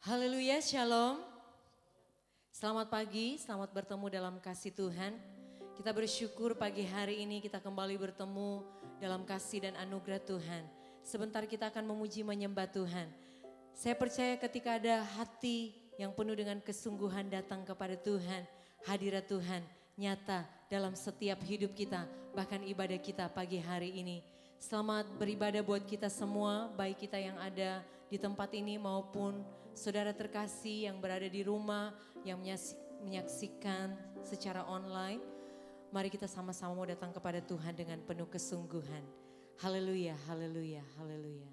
Haleluya, shalom. Selamat pagi, selamat bertemu dalam kasih Tuhan. Kita bersyukur pagi hari ini kita kembali bertemu dalam kasih dan anugerah Tuhan. Sebentar kita akan memuji menyembah Tuhan. Saya percaya ketika ada hati yang penuh dengan kesungguhan datang kepada Tuhan, hadirat Tuhan nyata dalam setiap hidup kita, bahkan ibadah kita pagi hari ini. Selamat beribadah buat kita semua, baik kita yang ada di tempat ini maupun saudara terkasih yang berada di rumah, yang menyaksikan secara online. Mari kita sama-sama mau datang kepada Tuhan dengan penuh kesungguhan. Haleluya, haleluya, haleluya.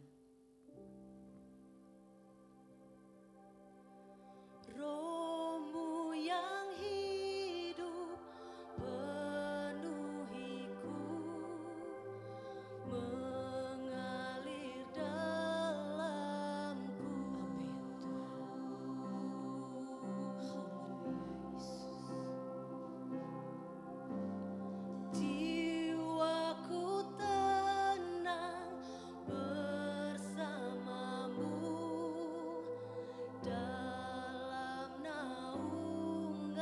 Roh-Mu yang hidup penuhiku, mengalir dalamku. Amin Jiwaku tenang bersamamu dalam naungan-Mu.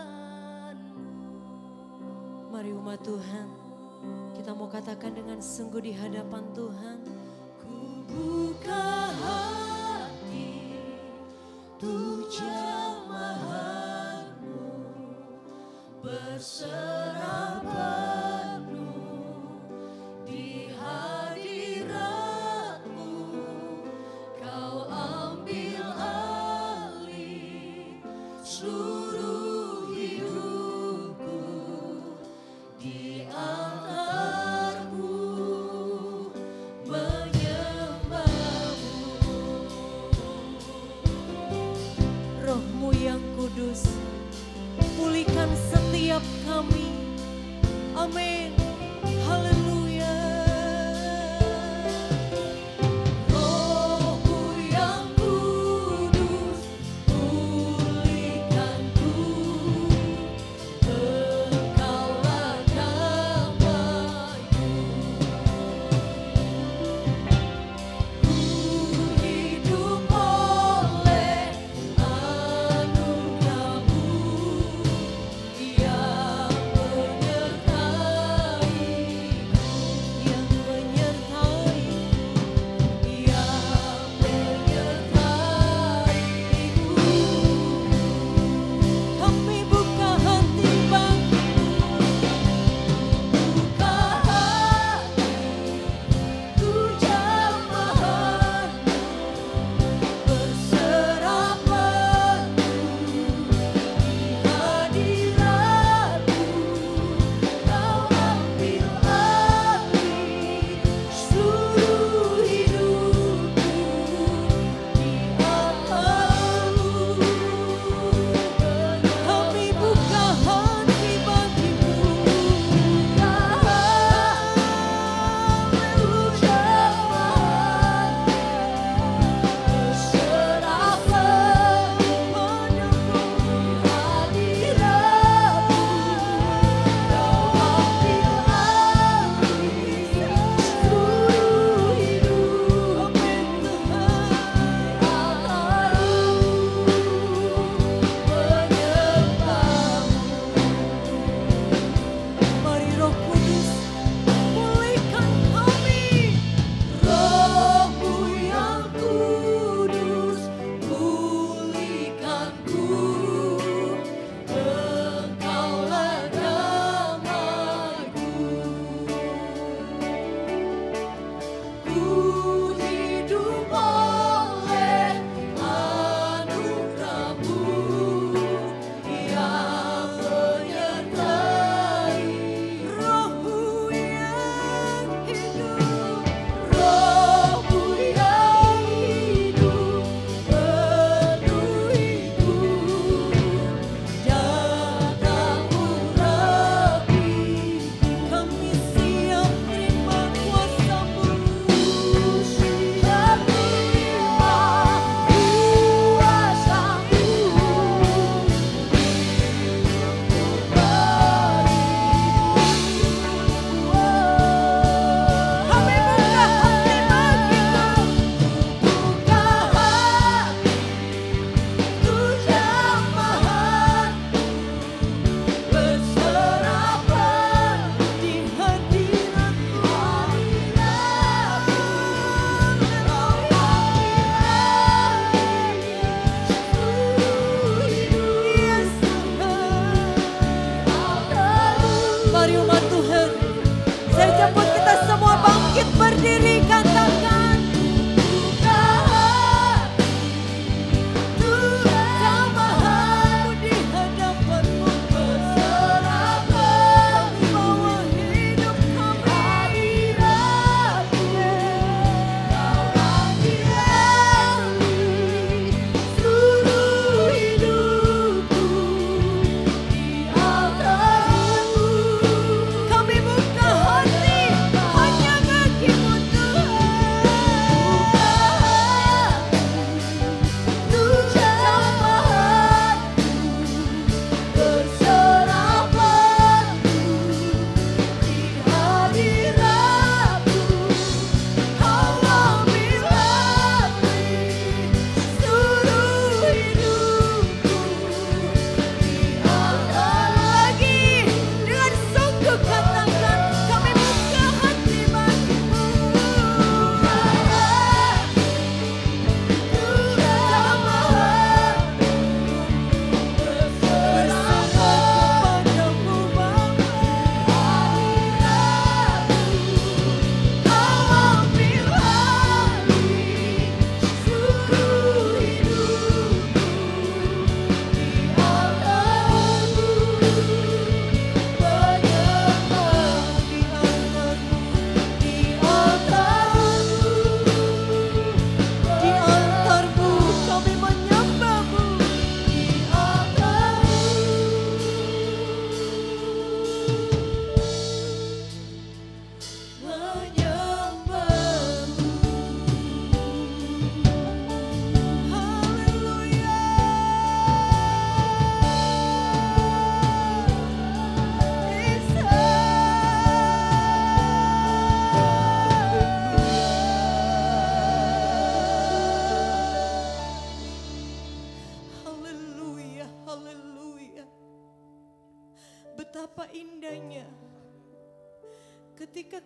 Mari umat Tuhan, kita mau katakan dengan sungguh di hadapan Tuhan. Ku buka hati untuk jamahan-Mu, berserah penuh di hadirat-Mu. Kau ambil alih seluruh hidupku, di altar-Mu menyembah-Mu.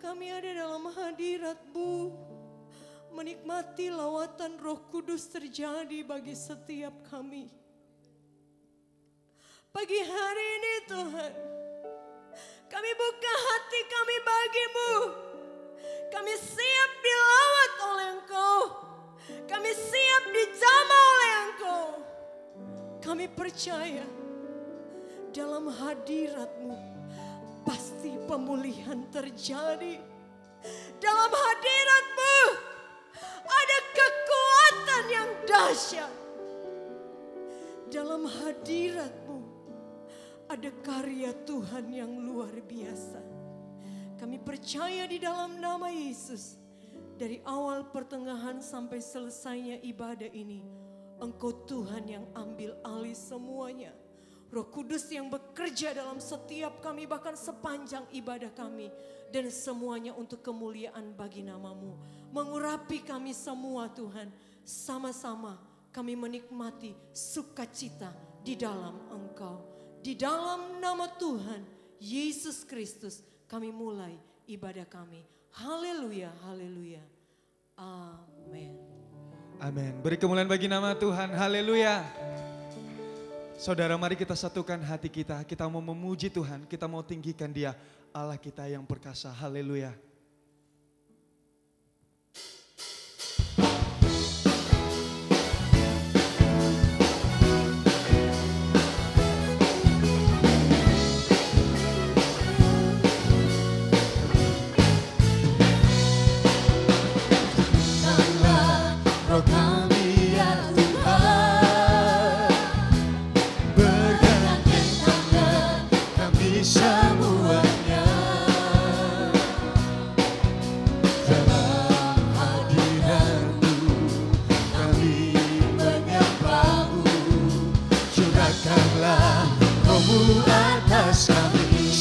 kami ada dalam hadirat-Mu, menikmati lawatan Roh Kudus terjadi bagi setiap kami. Pagi hari ini Tuhan, kami buka hati kami bagi-Mu. Kami siap dilawat oleh Engkau. Kami siap dijamah oleh Engkau. Kami percaya dalam hadirat-Mu pasti pemulihan terjadi. Dalam hadirat-Mu ada kekuatan yang dahsyat. Dalam hadirat-Mu ada karya Tuhan yang luar biasa. Kami percaya di dalam nama Yesus, dari awal pertengahan sampai selesainya ibadah ini, Engkau Tuhan yang ambil alih semuanya. Roh Kudus yang bekerja dalam setiap kami, bahkan sepanjang ibadah kami. Dan semuanya untuk kemuliaan bagi nama-Mu. Mengurapi kami semua Tuhan. Sama-sama kami menikmati sukacita di dalam Engkau. Di dalam nama Tuhan Yesus Kristus kami mulai ibadah kami. Haleluya, haleluya. Amin. Amin. Beri kemuliaan bagi nama Tuhan. Haleluya. Saudara, mari kita satukan hati kita. Kita mau memuji Tuhan, kita mau tinggikan Dia, Allah kita yang perkasa. Haleluya.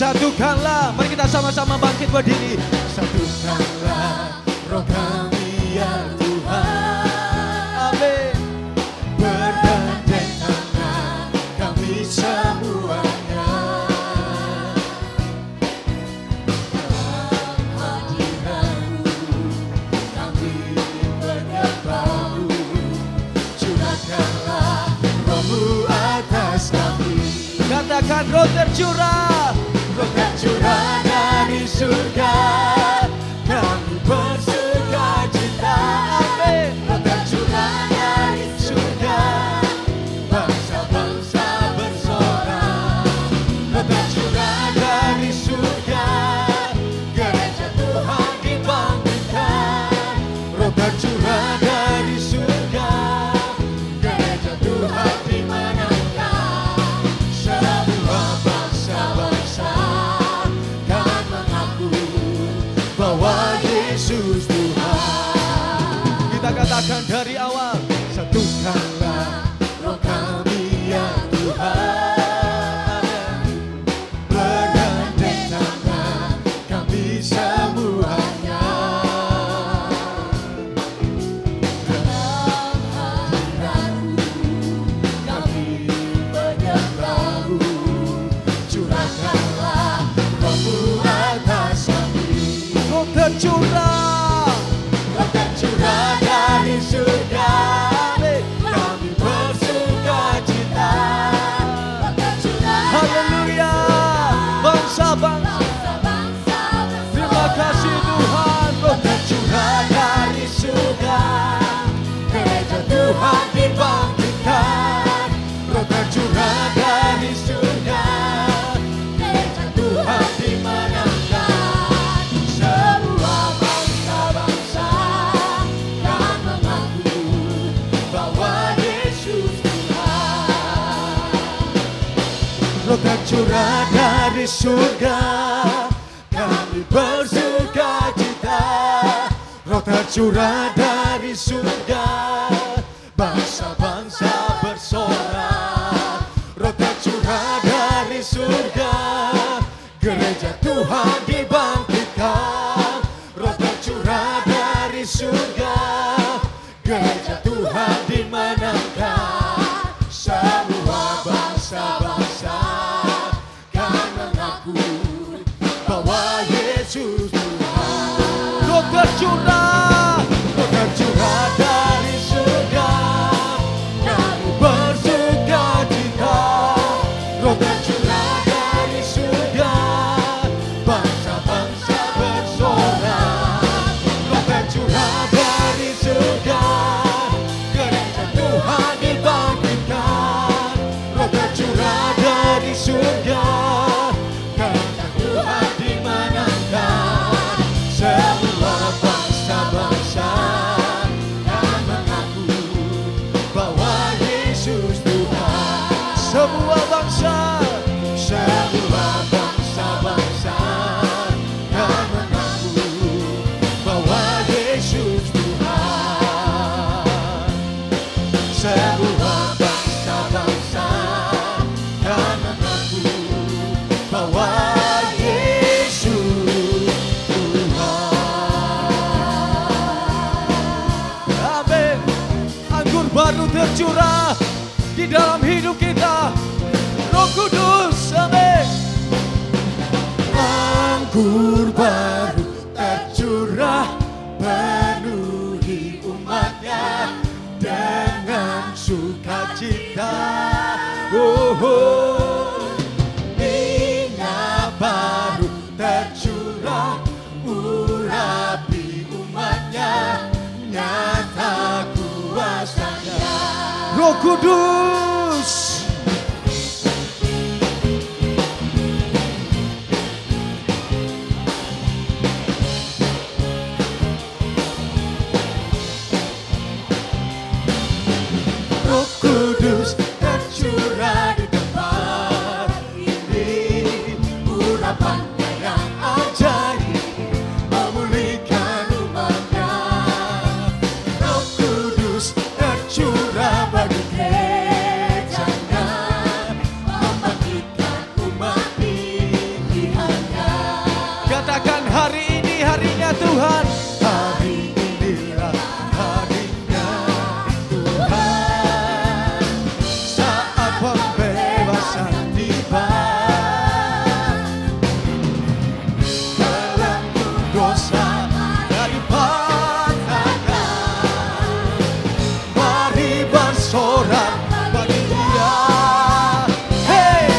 Satukanlah, mari kita sama-sama bangkit berdiri. Satukanlah roh kami ya Tuhan. Amin. Bergandeng tangan kami semuanya. Dalam hadirat-Mu kami menyembah-Mu. Curahkanlah roh-Mu atas kami. Katakan roh tercurah. Roh tercurah dari surga, kami bersuka cita. Amin. Roh tercurah dari surga, bangsa-bangsa bersorak. Roh tercurah dari surga, gereja Tuhan dibangkitkan. Roh tercurah dari surga, gereja Tuhan dimenangkan. Semua bangsa-bangsa bahwa Yesus Tuhan. Kita katakan dari awal, satukanlah roh kami ya Tuhan. Bergandeng tangan kami semuanya. Dalam hadirat-Mu kami menyembah-Mu. Curahkanlah roh-Mu atas kami. Roh tercurah dari surga, kami bersuka cita. Haleluya, bangsa-bangsa terima kasih Tuhan. Roh tercurah dari surga, gereja Tuhan dibangkitkan. Roh tercurah dari surga, gereja Tuhan dimenangkan. Roh tercurah dari surga, kami bersuka cita. Roh tercurah dari surga, bangsa-bangsa bersorak. Roh tercurah dari surga, gereja Tuhan dibangkitkan. Roh tercurah dari surga, gereja Tuhan dimenangkan. Semua bangsa-bangsa kan mengaku bahwa Yesus Tuhan. tercurah, roh tercurah dari surga. Kami bersuka cita, roh tercurah dari surga. Bangsa-bangsa bersorak, roh tercurah dari surga. Gereja Tuhan dibangkitkan, roh tercurah dari surga. Gereja Tuhan dimenangkan. Semua bangsa-bangsa akan mengaku bahwa Yesus Tuhan. Semua bangsa, semua bangsa-bangsa akan mengaku bahwa Yesus Tuhan. Semua bangsa-bangsa akan mengaku bahwa Yesus Tuhan. Amin. Anggur baru tercurah di dalam hidup kita. Roh Kudus, amin. Anggur baru tercurah, penuhi umatnya dengan sukacita. Oh, oh. Minyak baru tercurah, urapi umatnya, nyata kuasanya. Roh Kudus. Roh Kudus tercurah di tempat ini, urapannya yang ajaib memulihkan umatnya. Roh Kudus tercurah bagi gerejanya, membangkitkan umat pilihannya. Katakan hari ini harinya Tuhan. Hari inilah harinya Tuhan. Saat pembebasan tiba, belenggu dosa dipatahkan. Mari bersorak bagi Dia. Hey,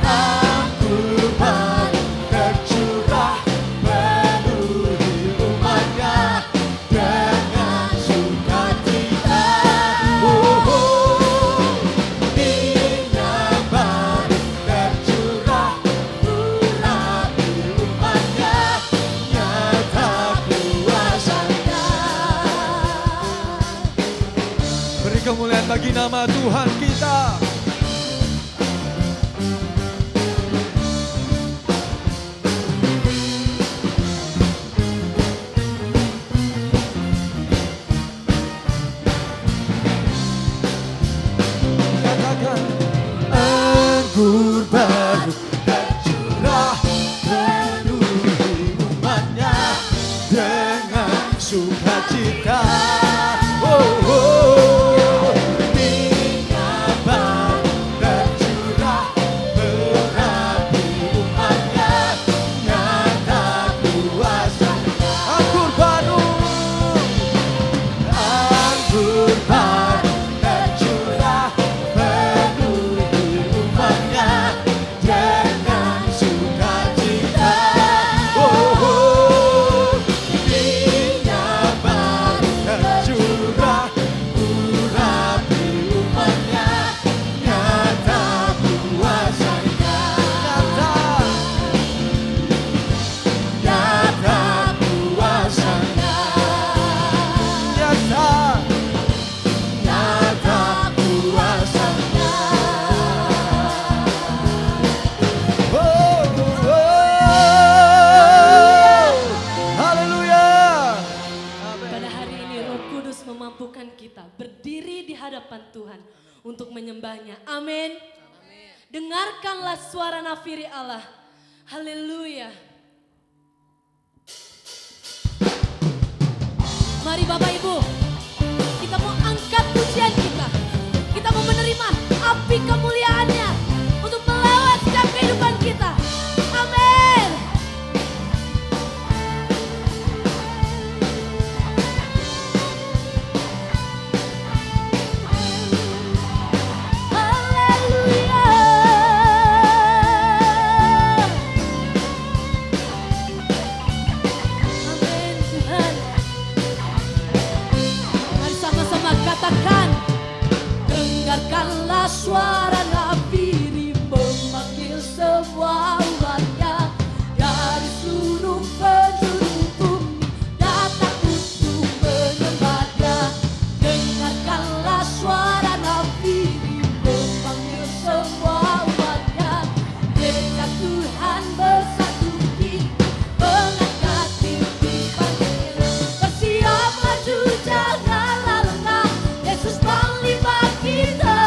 anggur baru tercurah, penuhi umatnya dengan sukacita. Oh, oh. Minyak baru tercurah, urapi umatnya, nyata kuasanya. Beri kemuliaan bagi nama Tuhan kita. Katakan anggur baru tercurah, penuhi umatnya dengan sukacita. Oh, oh. Minyak baru tercurah, urapi umatnya, nyata kuasanya. Anggur baru, anggur baru tercurah, penuhi umatnya dengan sukacita. Oh, oh. Minyak baru tercurah, urapi umatnya, nyata kuasanya. Nyata kuasanya. Nyata kuasanya. Oh, oh. Haleluya. Pada hari ini Roh Kudus memampukan kita berdiri di hadapan Tuhan untuk menyembahnya. Amin. Dengarkanlah suara nafiri Allah. Haleluya. Mari Bapak Ibu, kita mau angkat pujian kita. Kita mau menerima api kemuliaannya untuk melawat setiap kehidupan kita. Amin. suara nafiri memanggil semua umatnya dari seluruh penjuru bumi datang untuk menyembahnya. Dengarkanlah suara nafiri memanggil semua umatnya. Dekat Tuhan bersatu kita mengangkat diri panggil. Bersiap maju janganlah lengah, Yesus panglima kita.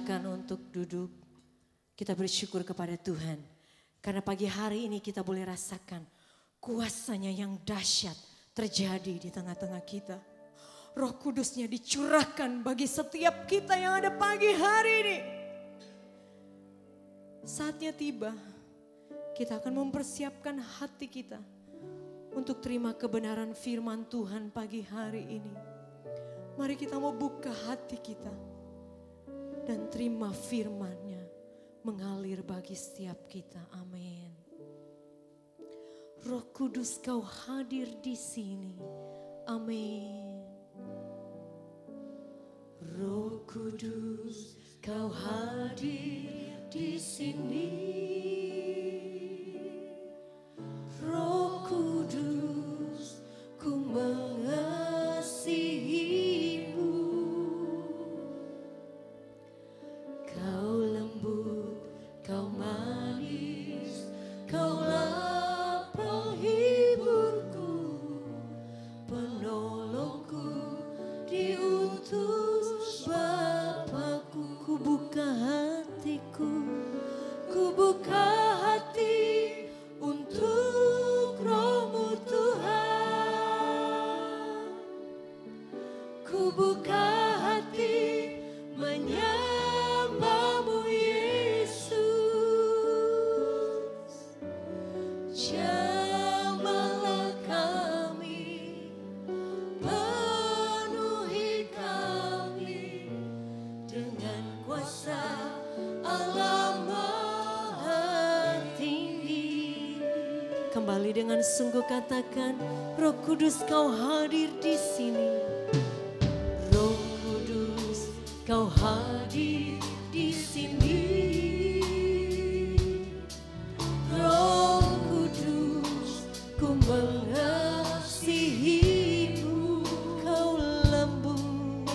silakan untuk duduk. Kita bersyukur kepada Tuhan. Karena pagi hari ini kita boleh rasakan kuasanya yang dahsyat terjadi di tengah-tengah kita. Roh Kudusnya dicurahkan bagi setiap kita yang ada pagi hari ini. Saatnya tiba, kita akan mempersiapkan hati kita untuk terima kebenaran firman Tuhan pagi hari ini. Mari kita mau buka hati kita dan terima firman-Nya mengalir bagi setiap kita. Amin. Roh Kudus, Kau hadir di sini. Amin. Roh Kudus, Kau hadir di sini. Roh Kudus, ku mengasihimu. Kau lembut, Kau manis, Kaulah penghiburku, penolongku, diutus Bapakku. Ku buka hatiku, ku buka hati untuk Roh-Mu Tuhan. Ku buka hati menyembah-Mu Yesus. Jamahlah kami, penuhi kami dengan kuasa Allah Maha Tinggi. Kembali dengan sungguh katakan, Roh Kudus, Kau hadir di sini. Roh Kudus, Kau hadir di sini. Roh Kudus, ku mengasihimu. Kau lembut,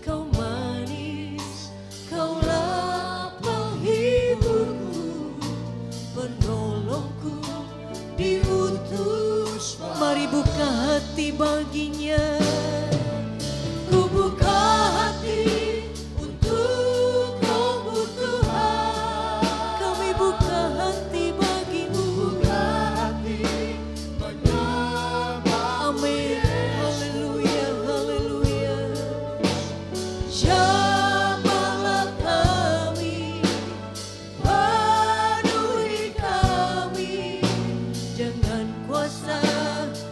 Kau manis, Kaulah penghiburku, penolongku, diutus. Mari buka hati baginya. Ku buka hati untuk Roh-Mu Tuhan. Kami buka hati bagimu. Buka hati menyembah. Amin. Haleluya, haleluya. Jamahlah kami, penuhi kami dengan kuasa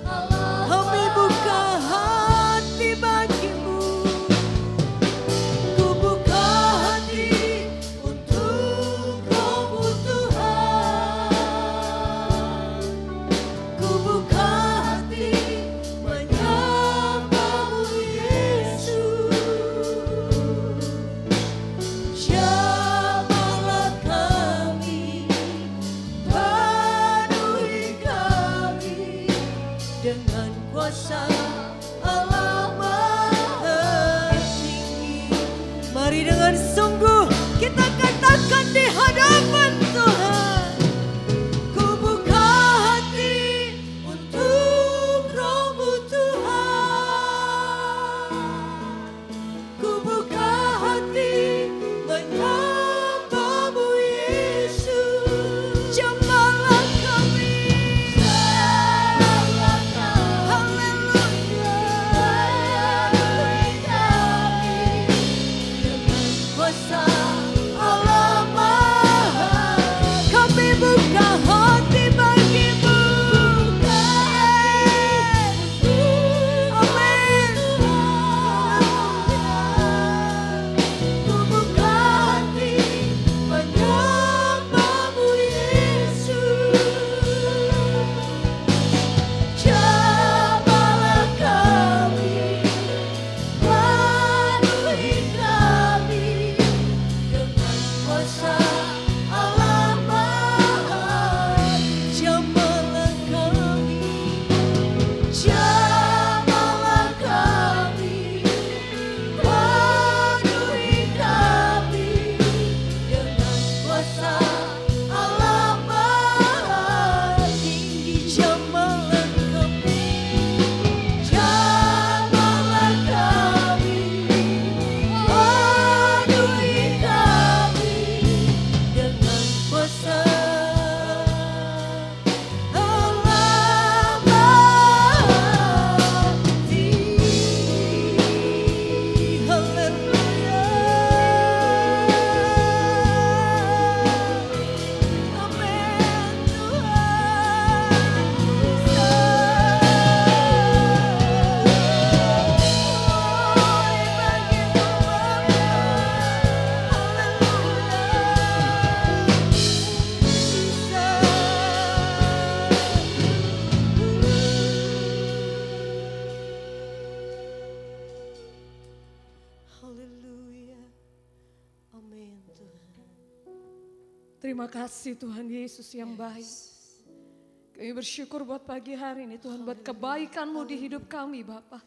Allah. Kami buka hati bagimu. Ku buka hati untuk Roh-Mu Tuhan. Ku buka hati menyembah-Mu Yesus. Jamahlah kami, penuhi kami dengan kuasa Allah Maha Tinggi. Mari dengan sungguh kita katakan di hadapan Tuhan. Ku buka hati untuk Roh-Mu Tuhan. Ku buka hati menyembah-Mu Yesus. Jamahlah kami, jamahlah kami. Haleluya. Penuhi kami dengan kuasa Allah Maha Terima kasih Tuhan Yesus yang baik. Kami bersyukur buat pagi hari ini Tuhan, buat kebaikan-Mu di hidup kami Bapa.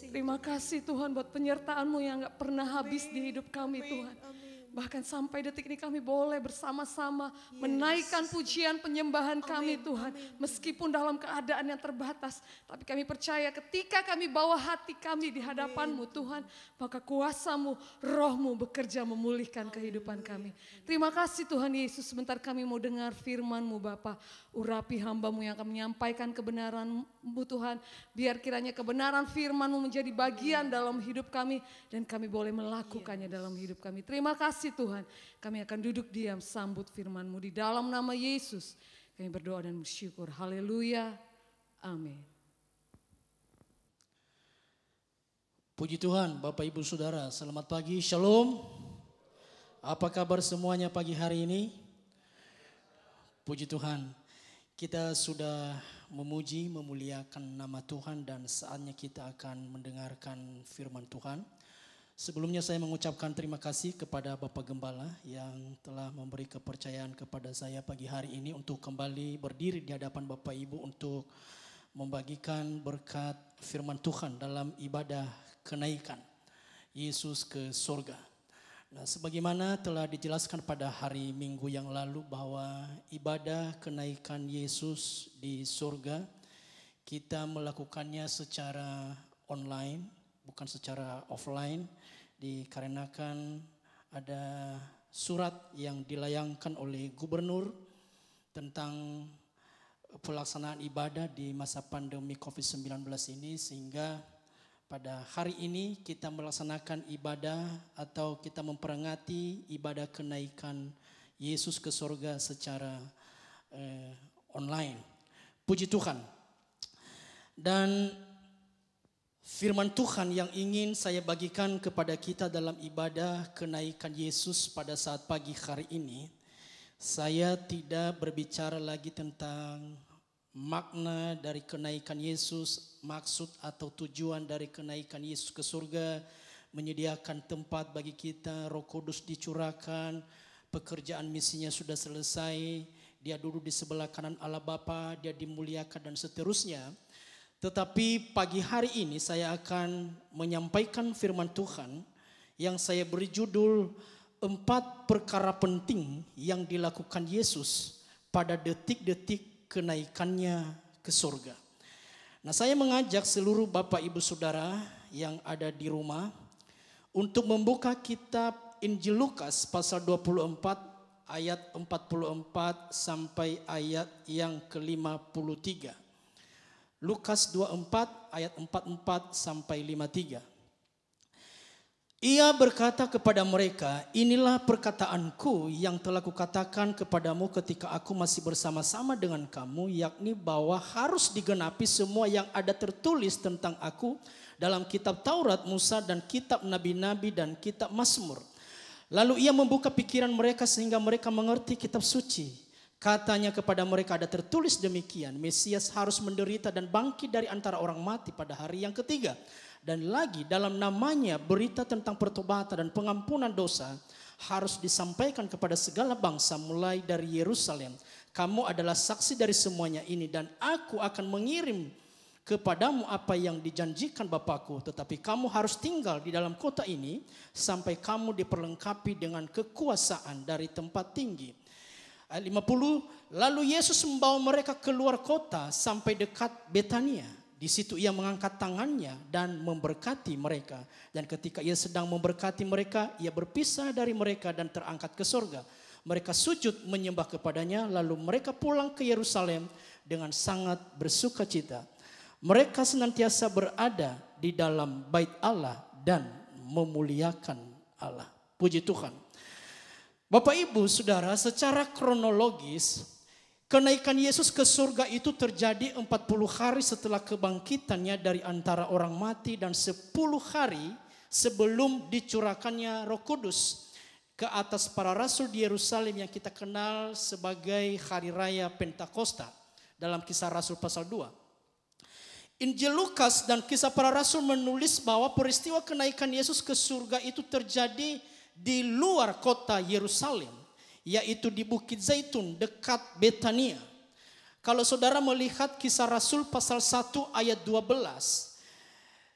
Terima kasih Tuhan buat penyertaan-Mu yang gak pernah habis di hidup kami Tuhan. Bahkan sampai detik ini kami boleh bersama-sama menaikkan pujian penyembahan kami Tuhan. Meskipun dalam keadaan yang terbatas. Tapi kami percaya ketika kami bawa hati kami di hadapan-Mu Tuhan. Maka kuasa-Mu, Roh-Mu bekerja memulihkan kehidupan kami. Terima kasih Tuhan Yesus. Sebentar kami mau dengar firman-Mu Bapa. Urapi hamba-Mu yang akan menyampaikan kebenaran-Mu Tuhan. Biar kiranya kebenaran firman-Mu menjadi bagian dalam hidup kami. Dan kami boleh melakukannya dalam hidup kami. Terima kasih Tuhan, kami akan duduk diam sambut firman-Mu di dalam nama Yesus. Kami berdoa dan bersyukur. Haleluya. Amin. Puji Tuhan, Bapak Ibu Saudara, selamat pagi, Shalom. Apa kabar semuanya pagi hari ini? Puji Tuhan, kita sudah memuji, memuliakan nama Tuhan dan saatnya kita akan mendengarkan firman Tuhan. Sebelumnya saya mengucapkan terima kasih kepada Bapak Gembala yang telah memberi kepercayaan kepada saya pagi hari ini untuk kembali berdiri di hadapan Bapak Ibu untuk membagikan berkat firman Tuhan dalam ibadah kenaikan Yesus ke surga. Nah, sebagaimana telah dijelaskan pada hari Minggu yang lalu bahwa ibadah kenaikan Yesus di surga kita melakukannya secara online, bukan secara offline, dikarenakan ada surat yang dilayangkan oleh gubernur tentang pelaksanaan ibadah di masa pandemi COVID-19 ini, sehingga pada hari ini kita melaksanakan ibadah atau kita memperingati ibadah kenaikan Yesus ke surga secara online. Puji Tuhan. Dan firman Tuhan yang ingin saya bagikan kepada kita dalam ibadah kenaikan Yesus pada saat pagi hari ini, saya tidak berbicara lagi tentang makna dari kenaikan Yesus, maksud atau tujuan dari kenaikan Yesus ke surga, menyediakan tempat bagi kita, Roh Kudus dicurahkan, pekerjaan misinya sudah selesai, dia duduk di sebelah kanan Allah Bapa, dia dimuliakan dan seterusnya. Tetapi pagi hari ini saya akan menyampaikan firman Tuhan yang saya beri judul 4 perkara penting yang dilakukan Yesus pada detik-detik kenaikannya ke surga. Nah, saya mengajak seluruh Bapak Ibu Saudara yang ada di rumah untuk membuka kitab Injil Lukas pasal 24 ayat 44 sampai ayat yang ke-53. Lukas 24 ayat 44 sampai 53. Ia berkata kepada mereka, inilah perkataanku yang telah kukatakan kepadamu ketika aku masih bersama-sama dengan kamu, yakni bahwa harus digenapi semua yang ada tertulis tentang aku dalam kitab Taurat, Musa dan kitab nabi-nabi dan kitab Mazmur. Lalu ia membuka pikiran mereka sehingga mereka mengerti kitab suci. Katanya kepada mereka, ada tertulis demikian, Mesias harus menderita dan bangkit dari antara orang mati pada hari yang ketiga. Dan lagi dalam namanya berita tentang pertobatan dan pengampunan dosa harus disampaikan kepada segala bangsa mulai dari Yerusalem. Kamu adalah saksi dari semuanya ini dan aku akan mengirim kepadamu apa yang dijanjikan Bapakku. Tetapi kamu harus tinggal di dalam kota ini sampai kamu diperlengkapi dengan kekuasaan dari tempat tinggi. Ayat 50, lalu Yesus membawa mereka keluar kota sampai dekat Betania. Di situ ia mengangkat tangannya dan memberkati mereka. Dan ketika ia sedang memberkati mereka, ia berpisah dari mereka dan terangkat ke surga. Mereka sujud menyembah kepadanya, lalu mereka pulang ke Yerusalem dengan sangat bersuka cita. Mereka senantiasa berada di dalam bait Allah dan memuliakan Allah. Puji Tuhan. Bapak Ibu Saudara, secara kronologis kenaikan Yesus ke surga itu terjadi 40 hari setelah kebangkitannya dari antara orang mati dan 10 hari sebelum dicurahkannya Roh Kudus ke atas para rasul di Yerusalem yang kita kenal sebagai Hari Raya Pentakosta dalam Kisah Rasul pasal 2. Injil Lukas dan Kisah Para Rasul menulis bahwa peristiwa kenaikan Yesus ke surga itu terjadi di luar kota Yerusalem, yaitu di Bukit Zaitun dekat Betania. Kalau saudara melihat Kisah Rasul pasal 1 ayat 12,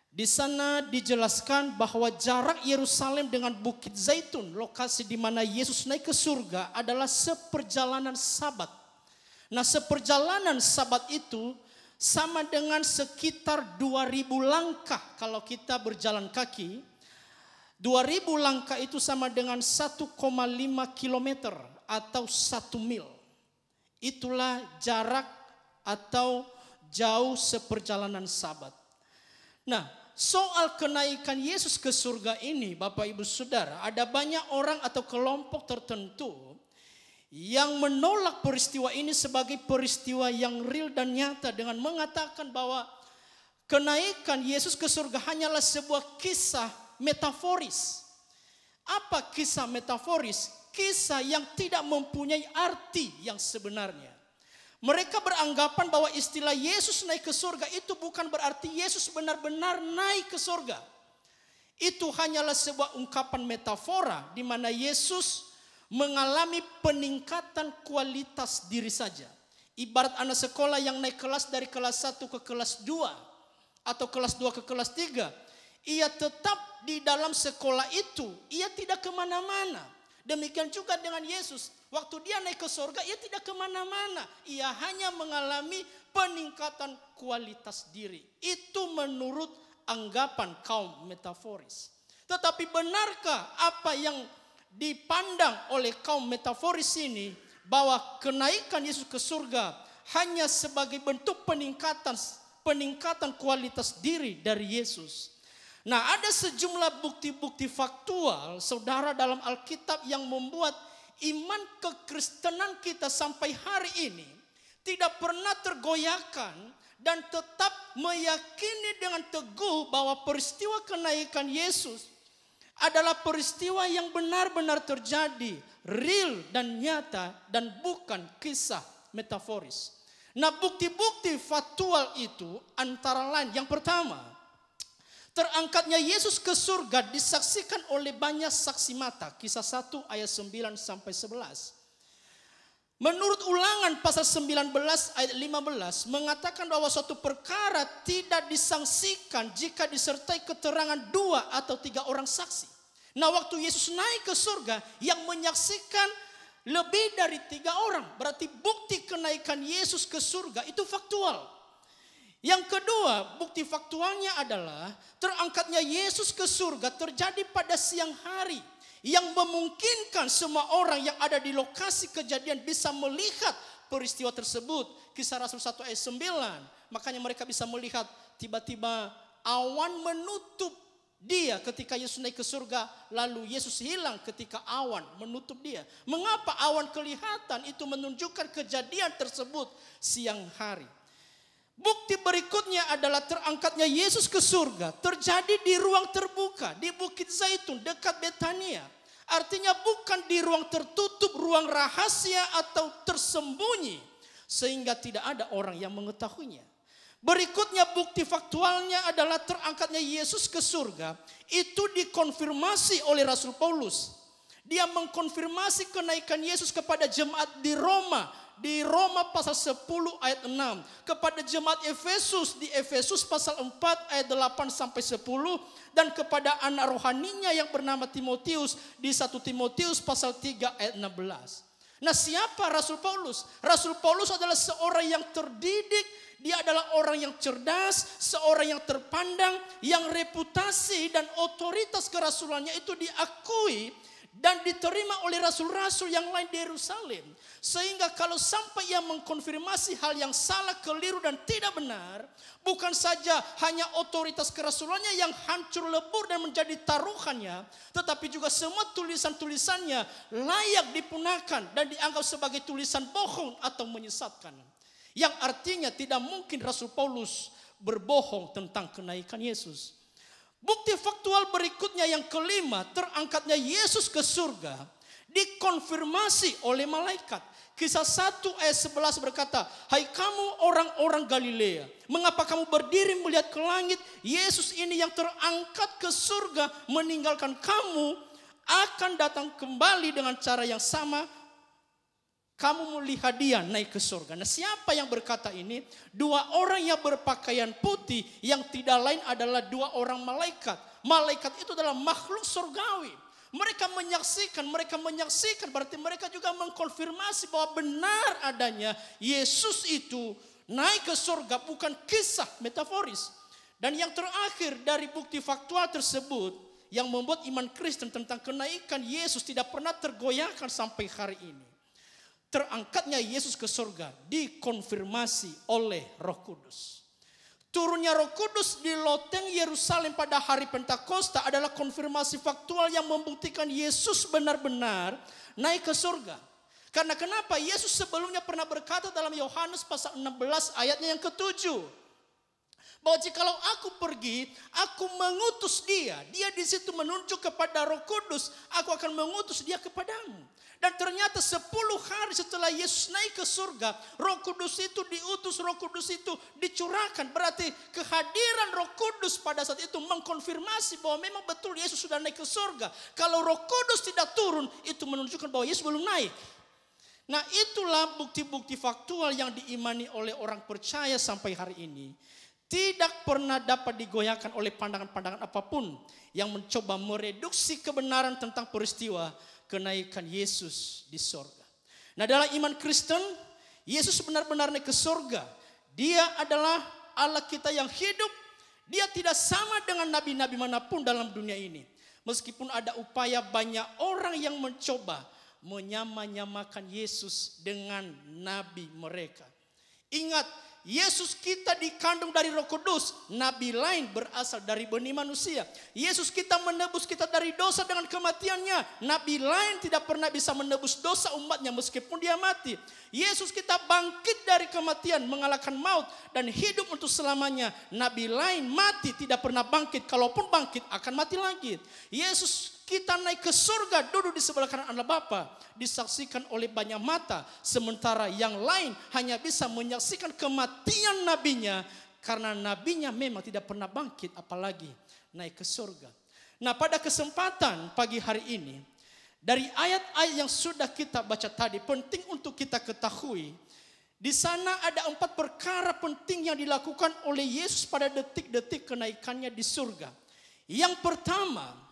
di sana dijelaskan bahwa jarak Yerusalem dengan Bukit Zaitun, lokasi di mana Yesus naik ke surga, adalah seperjalanan Sabat. Nah, seperjalanan Sabat itu sama dengan sekitar 2000 langkah kalau kita berjalan kaki. 2000 langkah itu sama dengan 1,5 kilometer atau 1 mil. Itulah jarak atau jauh seperjalanan Sabat. Nah, soal kenaikan Yesus ke surga ini, Bapak Ibu Saudara, ada banyak orang atau kelompok tertentu yang menolak peristiwa ini sebagai peristiwa yang real dan nyata dengan mengatakan bahwa kenaikan Yesus ke surga hanyalah sebuah kisah metaforis. Apa kisah metaforis? Kisah yang tidak mempunyai arti yang sebenarnya. Mereka beranggapan bahwa istilah Yesus naik ke surga itu bukan berarti Yesus benar-benar naik ke surga. Itu hanyalah sebuah ungkapan metafora di mana Yesus mengalami peningkatan kualitas diri saja. Ibarat anak sekolah yang naik kelas dari kelas 1 ke kelas 2 atau kelas 2 ke kelas 3. Ia tetap di dalam sekolah itu, ia tidak kemana-mana. Demikian juga dengan Yesus. Waktu dia naik ke surga, ia tidak kemana-mana. Ia hanya mengalami peningkatan kualitas diri. Itu menurut anggapan kaum metaforis. Tetapi benarkah apa yang dipandang oleh kaum metaforis ini, bahwa kenaikan Yesus ke surga hanya sebagai bentuk peningkatan kualitas diri dari Yesus? Nah, ada sejumlah bukti-bukti faktual, saudara, dalam Alkitab yang membuat iman kekristenan kita sampai hari ini tidak pernah tergoyahkan dan tetap meyakini dengan teguh bahwa peristiwa kenaikan Yesus adalah peristiwa yang benar-benar terjadi, real dan nyata, dan bukan kisah metaforis. Nah, bukti-bukti faktual itu antara lain, yang pertama, terangkatnya Yesus ke surga disaksikan oleh banyak saksi mata. Kisah 1 ayat 9 sampai 11. Menurut Ulangan pasal 19 ayat 15 mengatakan bahwa suatu perkara tidak disangsikan jika disertai keterangan 2 atau 3 orang saksi. Nah, waktu Yesus naik ke surga, yang menyaksikan lebih dari 3 orang. Berarti bukti kenaikan Yesus ke surga itu faktual. Yang kedua, bukti faktualnya adalah terangkatnya Yesus ke surga terjadi pada siang hari, yang memungkinkan semua orang yang ada di lokasi kejadian bisa melihat peristiwa tersebut. Kisah Rasul 1 ayat 9. Makanya mereka bisa melihat tiba-tiba awan menutup dia ketika Yesus naik ke surga, lalu Yesus hilang ketika awan menutup dia. Mengapa awan kelihatan? Itu menunjukkan kejadian tersebut siang hari. Bukti berikutnya adalah terangkatnya Yesus ke surga terjadi di ruang terbuka di Bukit Zaitun dekat Betania. Artinya bukan di ruang tertutup, ruang rahasia atau tersembunyi sehingga tidak ada orang yang mengetahuinya. Berikutnya bukti faktualnya adalah terangkatnya Yesus ke surga itu dikonfirmasi oleh Rasul Paulus. Dia mengkonfirmasi kenaikan Yesus kepada jemaat di Roma. Di Roma pasal 10 ayat 6. Kepada jemaat Efesus di Efesus pasal 4 ayat 8 sampai 10. Dan kepada anak rohaninya yang bernama Timotius di 1 Timotius pasal 3 ayat 16. Nah, siapa Rasul Paulus? Rasul Paulus adalah seorang yang terdidik. Dia adalah orang yang cerdas, seorang yang terpandang, yang reputasi dan otoritas kerasulannya itu diakui dan diterima oleh rasul-rasul yang lain di Yerusalem. Sehingga kalau sampai ia mengkonfirmasi hal yang salah, keliru dan tidak benar, bukan saja hanya otoritas kerasulannya yang hancur lebur dan menjadi taruhannya, tetapi juga semua tulisan-tulisannya layak dipunahkan dan dianggap sebagai tulisan bohong atau menyesatkan. Yang artinya tidak mungkin Rasul Paulus berbohong tentang kenaikan Yesus. Bukti faktual berikutnya yang kelima, terangkatnya Yesus ke surga dikonfirmasi oleh malaikat. Kisah 1 ayat 11 berkata, "Hai kamu orang-orang Galilea, mengapa kamu berdiri melihat ke langit? Yesus ini yang terangkat ke surga meninggalkan kamu akan datang kembali dengan cara yang sama kamu melihat dia naik ke surga. Nah, siapa yang berkata ini? Dua orang yang berpakaian putih yang tidak lain adalah dua orang malaikat. Malaikat itu adalah makhluk surgawi. Mereka menyaksikan berarti mereka juga mengkonfirmasi bahwa benar adanya Yesus itu naik ke surga, bukan kisah metaforis. Dan yang terakhir dari bukti faktual tersebut yang membuat iman Kristen tentang kenaikan Yesus tidak pernah tergoyahkan sampai hari ini. Terangkatnya Yesus ke surga dikonfirmasi oleh Roh Kudus. Turunnya Roh Kudus di loteng Yerusalem pada hari Pentakosta adalah konfirmasi faktual yang membuktikan Yesus benar-benar naik ke surga. Karena kenapa? Yesus sebelumnya pernah berkata dalam Yohanes pasal 16 ayatnya yang ke-7. Bahwa jikalau aku pergi, aku mengutus dia. Dia di situ menunjuk kepada Roh Kudus, aku akan mengutus dia kepadamu. Dan ternyata 10 hari setelah Yesus naik ke surga, Roh Kudus itu diutus, Roh Kudus itu dicurahkan. Berarti kehadiran Roh Kudus pada saat itu mengkonfirmasi bahwa memang betul Yesus sudah naik ke surga. Kalau Roh Kudus tidak turun, itu menunjukkan bahwa Yesus belum naik. Nah, itulah bukti-bukti faktual yang diimani oleh orang percaya sampai hari ini. Tidak pernah dapat digoyahkan oleh pandangan-pandangan apapun yang mencoba mereduksi kebenaran tentang peristiwa kenaikan Yesus di sorga. Nah, dalam iman Kristen, Yesus benar-benar naik ke sorga. Dia adalah Allah kita yang hidup. Dia tidak sama dengan nabi-nabi manapun dalam dunia ini. Meskipun ada upaya banyak orang yang mencoba menyamakan Yesus dengan nabi mereka. Ingat, Yesus kita dikandung dari Roh Kudus. Nabi lain berasal dari benih manusia. Yesus kita menebus kita dari dosa dengan kematiannya. Nabi lain tidak pernah bisa menebus dosa umatnya meskipun dia mati. Yesus kita bangkit dari kematian, mengalahkan maut dan hidup untuk selamanya. Nabi lain mati tidak pernah bangkit. Kalaupun bangkit akan mati lagi. Yesus kita naik ke surga, duduk di sebelah kanan Allah Bapa, disaksikan oleh banyak mata. Sementara yang lain hanya bisa menyaksikan kematian nabinya, karena nabinya memang tidak pernah bangkit, apalagi naik ke surga. Nah, pada kesempatan pagi hari ini, dari ayat-ayat yang sudah kita baca tadi, penting untuk kita ketahui, di sana ada 4 perkara penting yang dilakukan oleh Yesus pada detik-detik kenaikannya di surga. Yang pertama,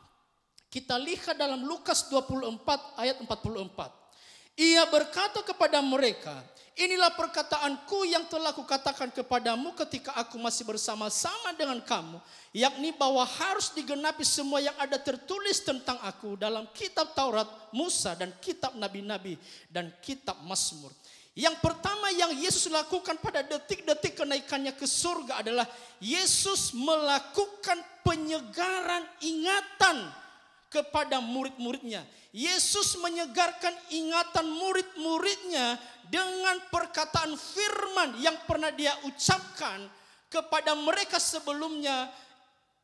kita lihat dalam Lukas 24 ayat 44. Ia berkata kepada mereka, inilah perkataanku yang telah kukatakan kepadamu ketika aku masih bersama-sama dengan kamu. Yakni bahwa harus digenapi semua yang ada tertulis tentang aku dalam kitab Taurat, Musa dan kitab Nabi-Nabi dan kitab Mazmur. Yang pertama yang Yesus lakukan pada detik-detik kenaikannya ke surga adalah Yesus melakukan penyegaran ingatan kepada murid-muridnya. Yesus menyegarkan ingatan murid-muridnya dengan perkataan firman yang pernah dia ucapkan kepada mereka sebelumnya.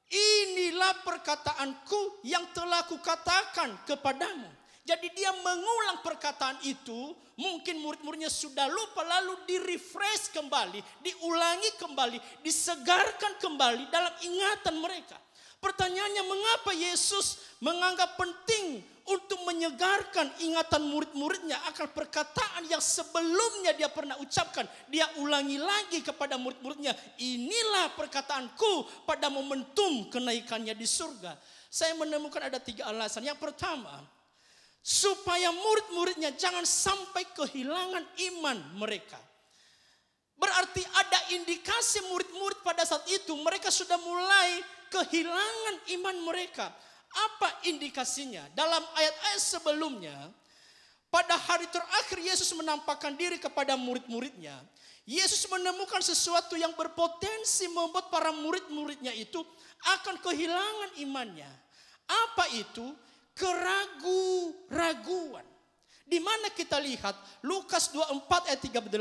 Inilah perkataanku yang telah kukatakan kepadamu. Jadi dia mengulang perkataan itu. Mungkin murid-muridnya sudah lupa, lalu di-refresh kembali, diulangi kembali, disegarkan kembali dalam ingatan mereka. Pertanyaannya, mengapa Yesus menganggap penting untuk menyegarkan ingatan murid-muridnya akan perkataan yang sebelumnya dia pernah ucapkan. Dia ulangi lagi kepada murid-muridnya. Inilah perkataanku pada momentum kenaikannya di surga. Saya menemukan ada 3 alasan. Yang pertama, supaya murid-muridnya jangan sampai kehilangan iman mereka. Berarti ada indikasi murid-murid pada saat itu mereka sudah mulai kehilangan iman mereka. Apa indikasinya? Dalam ayat-ayat sebelumnya, pada hari terakhir Yesus menampakkan diri kepada murid-muridnya. Yesus menemukan sesuatu yang berpotensi membuat para murid-muridnya itu akan kehilangan imannya. Apa itu? Keraguan-raguan. Di mana kita lihat Lukas 24 ayat 38.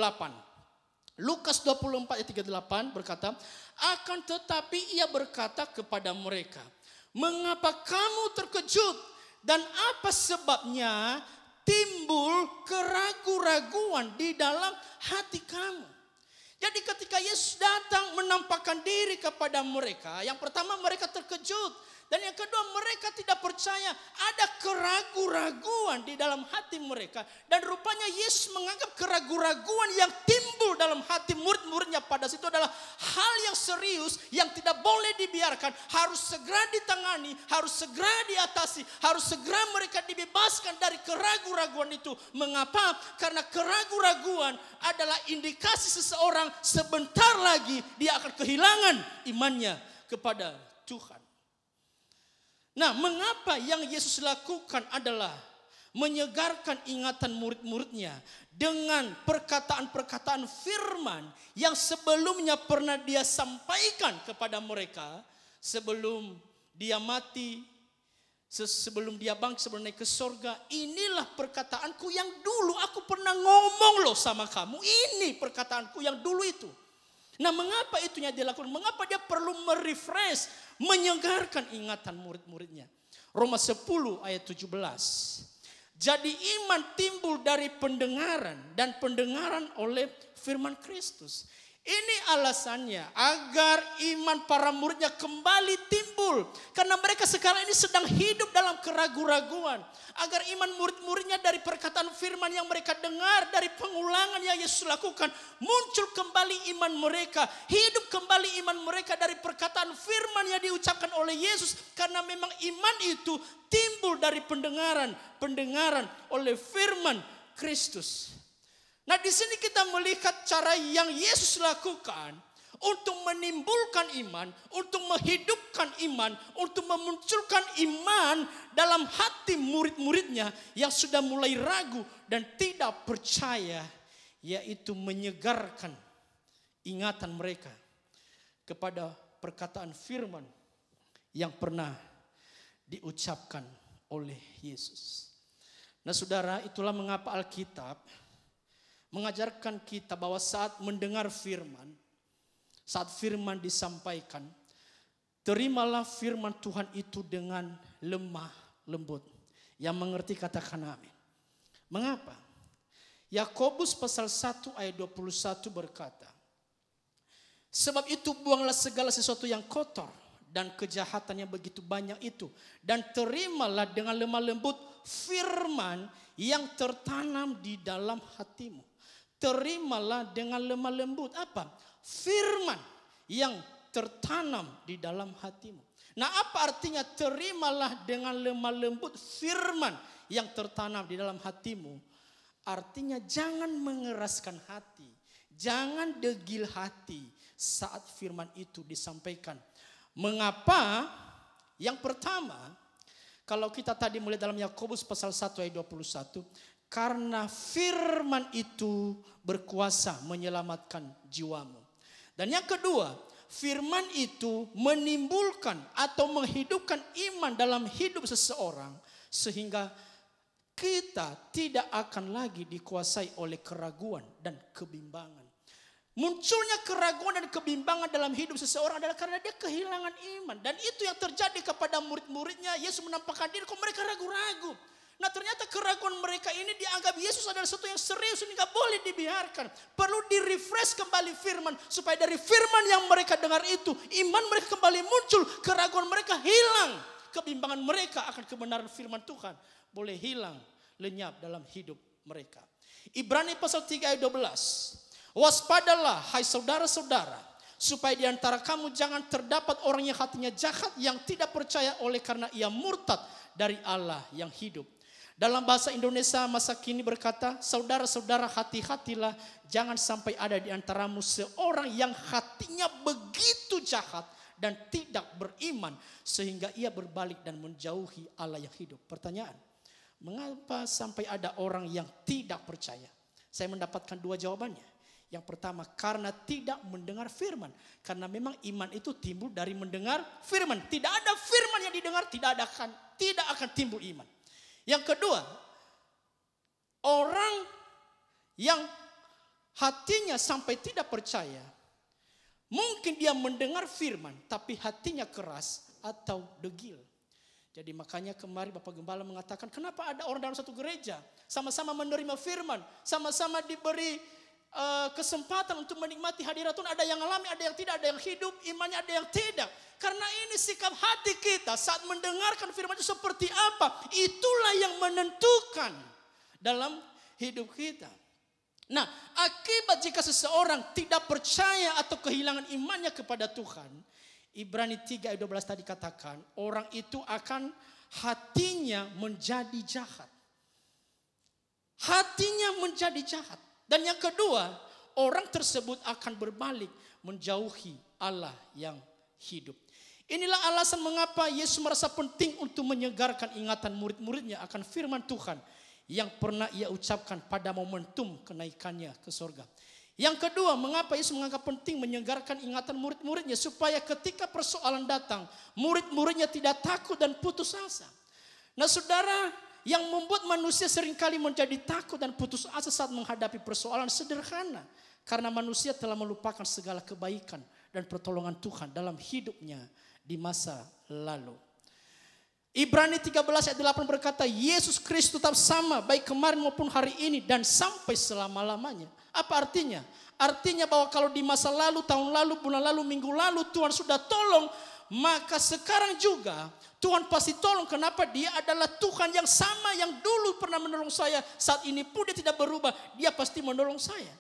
Lukas 24 ayat 38 berkata, akan tetapi ia berkata kepada mereka, mengapa kamu terkejut dan apa sebabnya timbul keraguan-raguan di dalam hati kamu? Jadi ketika Yesus datang menampakkan diri kepada mereka, yang pertama mereka terkejut. Dan yang kedua, mereka tidak percaya. Ada keraguan-raguan di dalam hati mereka. Dan rupanya Yesus menganggap keraguan-raguan yang timbul dalam hati murid-muridnya pada situ adalah hal yang serius yang tidak boleh dibiarkan. Harus segera ditangani, harus segera diatasi, harus segera mereka dibebaskan dari keraguan-raguan itu. Mengapa? Karena keraguan-raguan adalah indikasi seseorang sebentar lagi dia akan kehilangan imannya kepada Tuhan. Nah, mengapa yang Yesus lakukan adalah menyegarkan ingatan murid-muridnya dengan perkataan-perkataan firman yang sebelumnya pernah dia sampaikan kepada mereka sebelum dia mati, sebelum dia bangkit, sebelum naik ke sorga. Inilah perkataanku yang dulu aku pernah ngomong loh sama kamu. Ini perkataanku yang dulu itu. Nah, mengapa itunya dia lakukan? Mengapa dia perlu merefresh, menyegarkan ingatan murid-muridnya? Roma 10 ayat 17. Jadi iman timbul dari pendengaran dan pendengaran oleh firman Kristus. Ini alasannya agar iman para muridnya kembali timbul. Karena mereka sekarang ini sedang hidup dalam keraguan-raguan. Agar iman murid-muridnya dari perkataan firman yang mereka dengar, dari pengulangan yang Yesus lakukan, muncul kembali iman mereka. Hidup kembali iman mereka dari perkataan firman yang diucapkan oleh Yesus. Karena memang iman itu timbul dari pendengaran oleh firman Kristus. Nah, di sini kita melihat cara yang Yesus lakukan untuk menimbulkan iman, untuk menghidupkan iman, untuk memunculkan iman dalam hati murid-muridnya yang sudah mulai ragu dan tidak percaya, yaitu menyegarkan ingatan mereka kepada perkataan firman yang pernah diucapkan oleh Yesus. Nah, saudara, itulah mengapa Alkitab mengajarkan kita bahwa saat mendengar firman, saat firman disampaikan, terimalah firman Tuhan itu dengan lemah lembut. Yang mengerti katakan amin. Mengapa? Yakobus pasal 1 ayat 21 berkata, sebab itu buanglah segala sesuatu yang kotor dan kejahatan yang begitu banyak itu, dan terimalah dengan lemah lembut firman yang tertanam di dalam hatimu. Terimalah dengan lemah lembut. Apa? Firman yang tertanam di dalam hatimu. Nah, apa artinya terimalah dengan lemah lembut firman yang tertanam di dalam hatimu? Artinya jangan mengeraskan hati. Jangan degil hati saat firman itu disampaikan. Mengapa? Yang pertama, kalau kita tadi mulai dalam Yakobus pasal 1 ayat 21, karena firman itu berkuasa menyelamatkan jiwamu. Dan yang kedua, firman itu menimbulkan atau menghidupkan iman dalam hidup seseorang. Sehingga kita tidak akan lagi dikuasai oleh keraguan dan kebimbangan. Munculnya keraguan dan kebimbangan dalam hidup seseorang adalah karena dia kehilangan iman. Dan itu yang terjadi kepada murid-muridnya. Yesus menampakkan diri kok mereka ragu-ragu. Nah, ternyata keraguan mereka ini dianggap Yesus adalah sesuatu yang serius, ini gak boleh dibiarkan. Perlu di-refresh kembali firman, supaya dari firman yang mereka dengar itu, iman mereka kembali muncul, keraguan mereka hilang. Kebimbangan mereka akan kebenaran firman Tuhan boleh hilang, lenyap dalam hidup mereka. Ibrani pasal 3 ayat 12. Waspadalah hai saudara-saudara, supaya di antara kamu jangan terdapat orang yang hatinya jahat, yang tidak percaya oleh karena ia murtad dari Allah yang hidup. Dalam bahasa Indonesia masa kini berkata, saudara-saudara hati-hatilah, jangan sampai ada di antaramu seorang yang hatinya begitu jahat dan tidak beriman, sehingga ia berbalik dan menjauhi Allah yang hidup. Pertanyaan, mengapa sampai ada orang yang tidak percaya? Saya mendapatkan dua jawabannya. Yang pertama, karena tidak mendengar firman. Karena memang iman itu timbul dari mendengar firman. Tidak ada firman yang didengar, tidak akan timbul iman. Yang kedua, orang yang hatinya sampai tidak percaya, mungkin dia mendengar firman tapi hatinya keras atau degil. Jadi makanya kemarin Bapak Gembala mengatakan, kenapa ada orang dalam satu gereja sama-sama menerima firman, sama-sama diberi kesempatan untuk menikmati hadirat Tuhan. Ada yang alami, ada yang tidak, ada yang hidup, imannya ada yang tidak. Karena ini sikap hati kita saat mendengarkan firman itu seperti apa. Itulah yang menentukan dalam hidup kita. Nah, akibat jika seseorang tidak percaya atau kehilangan imannya kepada Tuhan, Ibrani 3 ayat 12 tadi katakan, orang itu akan hatinya menjadi jahat. Hatinya menjadi jahat. Dan yang kedua, orang tersebut akan berbalik menjauhi Allah yang hidup. Inilah alasan mengapa Yesus merasa penting untuk menyegarkan ingatan murid-muridnya akan firman Tuhan yang pernah ia ucapkan pada momentum kenaikannya ke surga. Yang kedua, mengapa Yesus menganggap penting menyegarkan ingatan murid-muridnya supaya ketika persoalan datang, murid-muridnya tidak takut dan putus asa. Nah, saudara, yang membuat manusia seringkali menjadi takut dan putus asa saat menghadapi persoalan sederhana. Karena manusia telah melupakan segala kebaikan dan pertolongan Tuhan dalam hidupnya di masa lalu. Ibrani 13 ayat 8 berkata, Yesus Kristus tetap sama baik kemarin maupun hari ini dan sampai selama-lamanya. Apa artinya? Artinya bahwa kalau di masa lalu, tahun lalu, bulan lalu, minggu lalu Tuhan sudah tolong, maka sekarang juga Tuhan pasti tolong. Kenapa? Dia adalah Tuhan yang sama yang dulu pernah menolong saya. Saat ini pun dia tidak berubah. Dia pasti menolong saya.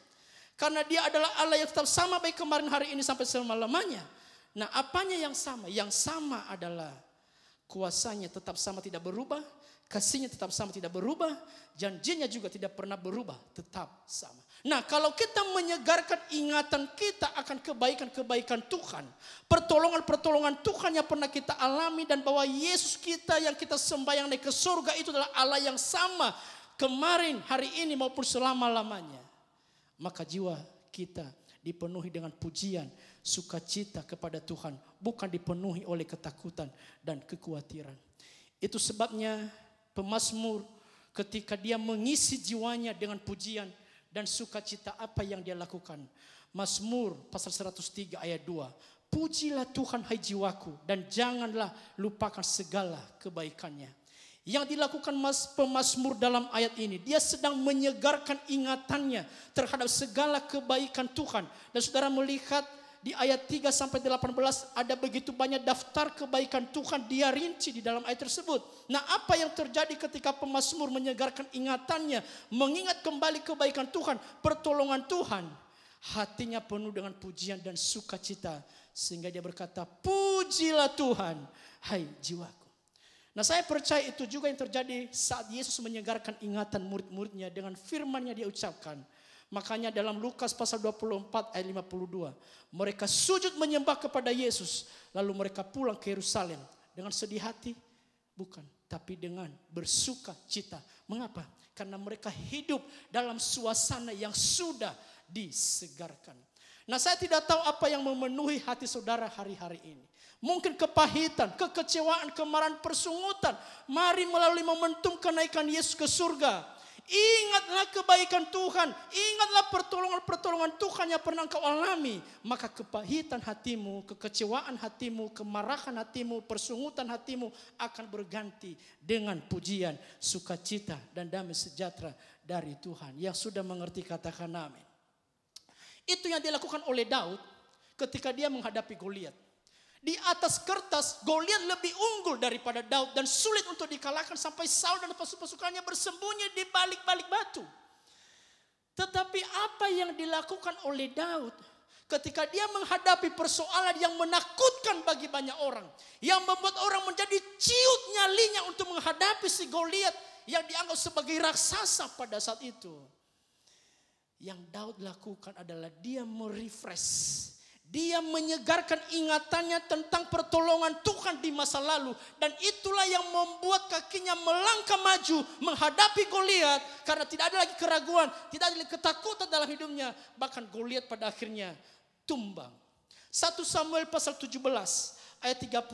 Karena dia adalah Allah yang tetap sama baik kemarin, hari ini, sampai selama-lamanya. Nah, apanya yang sama? Yang sama adalah kuasanya tetap sama tidak berubah. Kasihnya tetap sama tidak berubah. Janjinya juga tidak pernah berubah. Tetap sama. Nah, kalau kita menyegarkan ingatan kita akan kebaikan-kebaikan Tuhan, pertolongan-pertolongan Tuhan yang pernah kita alami, dan bahwa Yesus kita yang kita sembah yang naik ke surga itu adalah Allah yang sama kemarin, hari ini maupun selama-lamanya, maka jiwa kita dipenuhi dengan pujian, sukacita kepada Tuhan, bukan dipenuhi oleh ketakutan dan kekhawatiran. Itu sebabnya pemazmur ketika dia mengisi jiwanya dengan pujian dan sukacita, apa yang dia lakukan? Mazmur pasal 103 ayat 2. Pujilah Tuhan hai jiwaku, dan janganlah lupakan segala kebaikannya. Yang dilakukan pemazmur dalam ayat ini, dia sedang menyegarkan ingatannya terhadap segala kebaikan Tuhan. Dan saudara melihat di ayat 3 sampai 18 ada begitu banyak daftar kebaikan Tuhan, dia rinci di dalam ayat tersebut. Nah, apa yang terjadi ketika pemazmur menyegarkan ingatannya, mengingat kembali kebaikan Tuhan, pertolongan Tuhan, hatinya penuh dengan pujian dan sukacita, sehingga dia berkata, pujilah Tuhan hai jiwaku. Nah, saya percaya itu juga yang terjadi saat Yesus menyegarkan ingatan murid-muridnya dengan firman-Nya dia ucapkan. Makanya dalam Lukas pasal 24 ayat 52, mereka sujud menyembah kepada Yesus, lalu mereka pulang ke Yerusalem dengan sedih hati? Bukan, tapi dengan bersuka cita. Mengapa? Karena mereka hidup dalam suasana yang sudah disegarkan. Nah, saya tidak tahu apa yang memenuhi hati saudara hari-hari ini. Mungkin kepahitan, kekecewaan, kemarahan, persungutan. Mari melalui momentum kenaikan Yesus ke surga, ingatlah kebaikan Tuhan, ingatlah pertolongan-pertolongan Tuhan yang pernah engkau alami. Maka kepahitan hatimu, kekecewaan hatimu, kemarahan hatimu, persungutan hatimu akan berganti dengan pujian, sukacita, dan damai sejahtera dari Tuhan. Yang sudah mengerti katakan amin. Itu yang dilakukan oleh Daud ketika dia menghadapi Goliat. Di atas kertas Goliat lebih unggul daripada Daud dan sulit untuk dikalahkan, sampai Saul dan pasukannya bersembunyi di balik-balik batu. Tetapi apa yang dilakukan oleh Daud ketika dia menghadapi persoalan yang menakutkan bagi banyak orang, yang membuat orang menjadi ciut nyalinya untuk menghadapi si Goliat yang dianggap sebagai raksasa pada saat itu. Yang Daud lakukan adalah dia merefresh. Dia menyegarkan ingatannya tentang pertolongan Tuhan di masa lalu. Dan itulah yang membuat kakinya melangkah maju menghadapi Goliat. Karena tidak ada lagi keraguan, tidak ada lagi ketakutan dalam hidupnya. Bahkan Goliat pada akhirnya tumbang. 1 Samuel pasal 17 ayat 34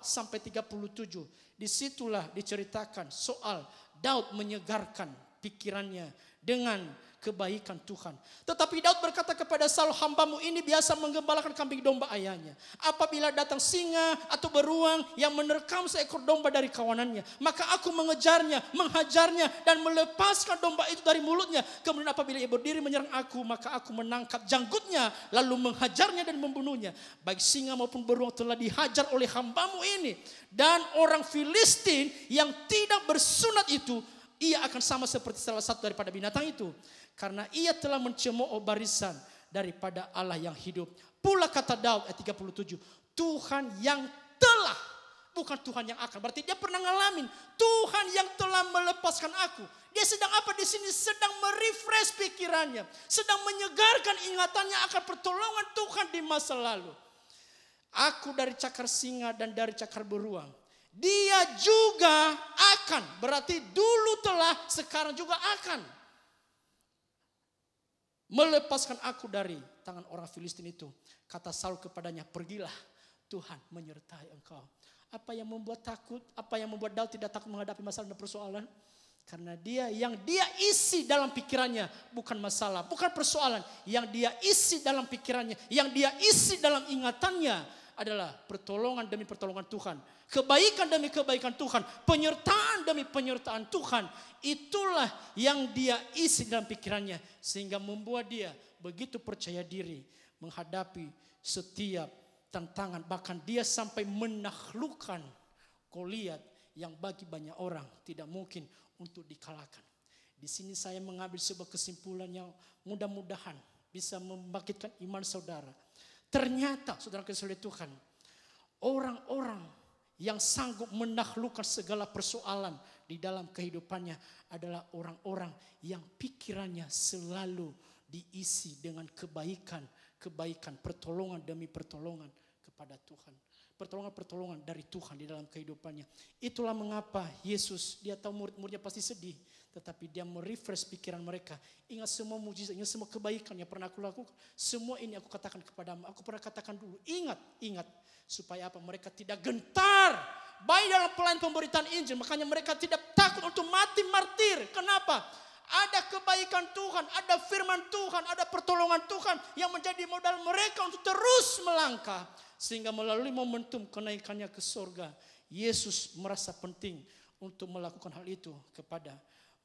sampai 37. Disitulah diceritakan soal Daud menyegarkan pikirannya dengan kebaikan Tuhan. Tetapi Daud berkata kepada Saul, hambamu ini biasa menggembalakan kambing domba ayahnya. Apabila datang singa atau beruang yang menerkam seekor domba dari kawanannya, maka aku mengejarnya, menghajarnya, dan melepaskan domba itu dari mulutnya. Kemudian apabila ia berdiri menyerang aku, maka aku menangkap janggutnya, lalu menghajarnya dan membunuhnya. Baik singa maupun beruang telah dihajar oleh hambamu ini. Dan orang Filistin yang tidak bersunat itu, ia akan sama seperti salah satu daripada binatang itu. Karena ia telah mencemooh barisan daripada Allah yang hidup. Pula kata Daud ayat 37. Tuhan yang telah, bukan Tuhan yang akan. Berarti dia pernah ngalamin. Tuhan yang telah melepaskan aku. Dia sedang apa di sini? Sedang merefresh pikirannya. Sedang menyegarkan ingatannya akan pertolongan Tuhan di masa lalu. Aku dari cakar singa dan dari cakar beruang. Dia juga akan. Berarti dulu telah, sekarang juga akan melepaskan aku dari tangan orang Filistin itu. Kata Saul kepadanya, pergilah, Tuhan menyertai engkau. Apa yang membuat takut? Apa yang membuat Daud tidak takut menghadapi masalah dan persoalan? Karena yang dia isi dalam pikirannya bukan masalah, bukan persoalan. Yang dia isi dalam pikirannya, yang dia isi dalam ingatannya adalah pertolongan demi pertolongan Tuhan. Kebaikan demi kebaikan Tuhan. Penyertaan demi penyertaan Tuhan. Itulah yang dia isi dalam pikirannya. Sehingga membuat dia begitu percaya diri menghadapi setiap tantangan. Bahkan dia sampai menaklukkan Goliat yang bagi banyak orang tidak mungkin untuk dikalahkan. Di sini saya mengambil sebuah kesimpulan yang mudah-mudahan bisa membangkitkan iman saudara. Ternyata saudara kasih Tuhan, orang-orang yang sanggup menaklukkan segala persoalan di dalam kehidupannya adalah orang-orang yang pikirannya selalu diisi dengan kebaikan, pertolongan demi pertolongan kepada Tuhan. Pertolongan-pertolongan dari Tuhan di dalam kehidupannya. Itulah mengapa Yesus, dia tahu murid-muridnya pasti sedih. Tetapi dia merefresh pikiran mereka. Ingat semua mujizat, ingat semua kebaikan yang pernah aku lakukan. Semua ini aku katakan kepadamu. Aku pernah katakan dulu. Ingat. Supaya apa? Mereka tidak gentar. Baik dalam pelayanan pemberitaan Injil. Makanya mereka tidak takut untuk mati martir. Kenapa? Ada kebaikan Tuhan, ada firman Tuhan, ada pertolongan Tuhan yang menjadi modal mereka untuk terus melangkah. Sehingga melalui momentum kenaikannya ke surga, Yesus merasa penting untuk melakukan hal itu kepada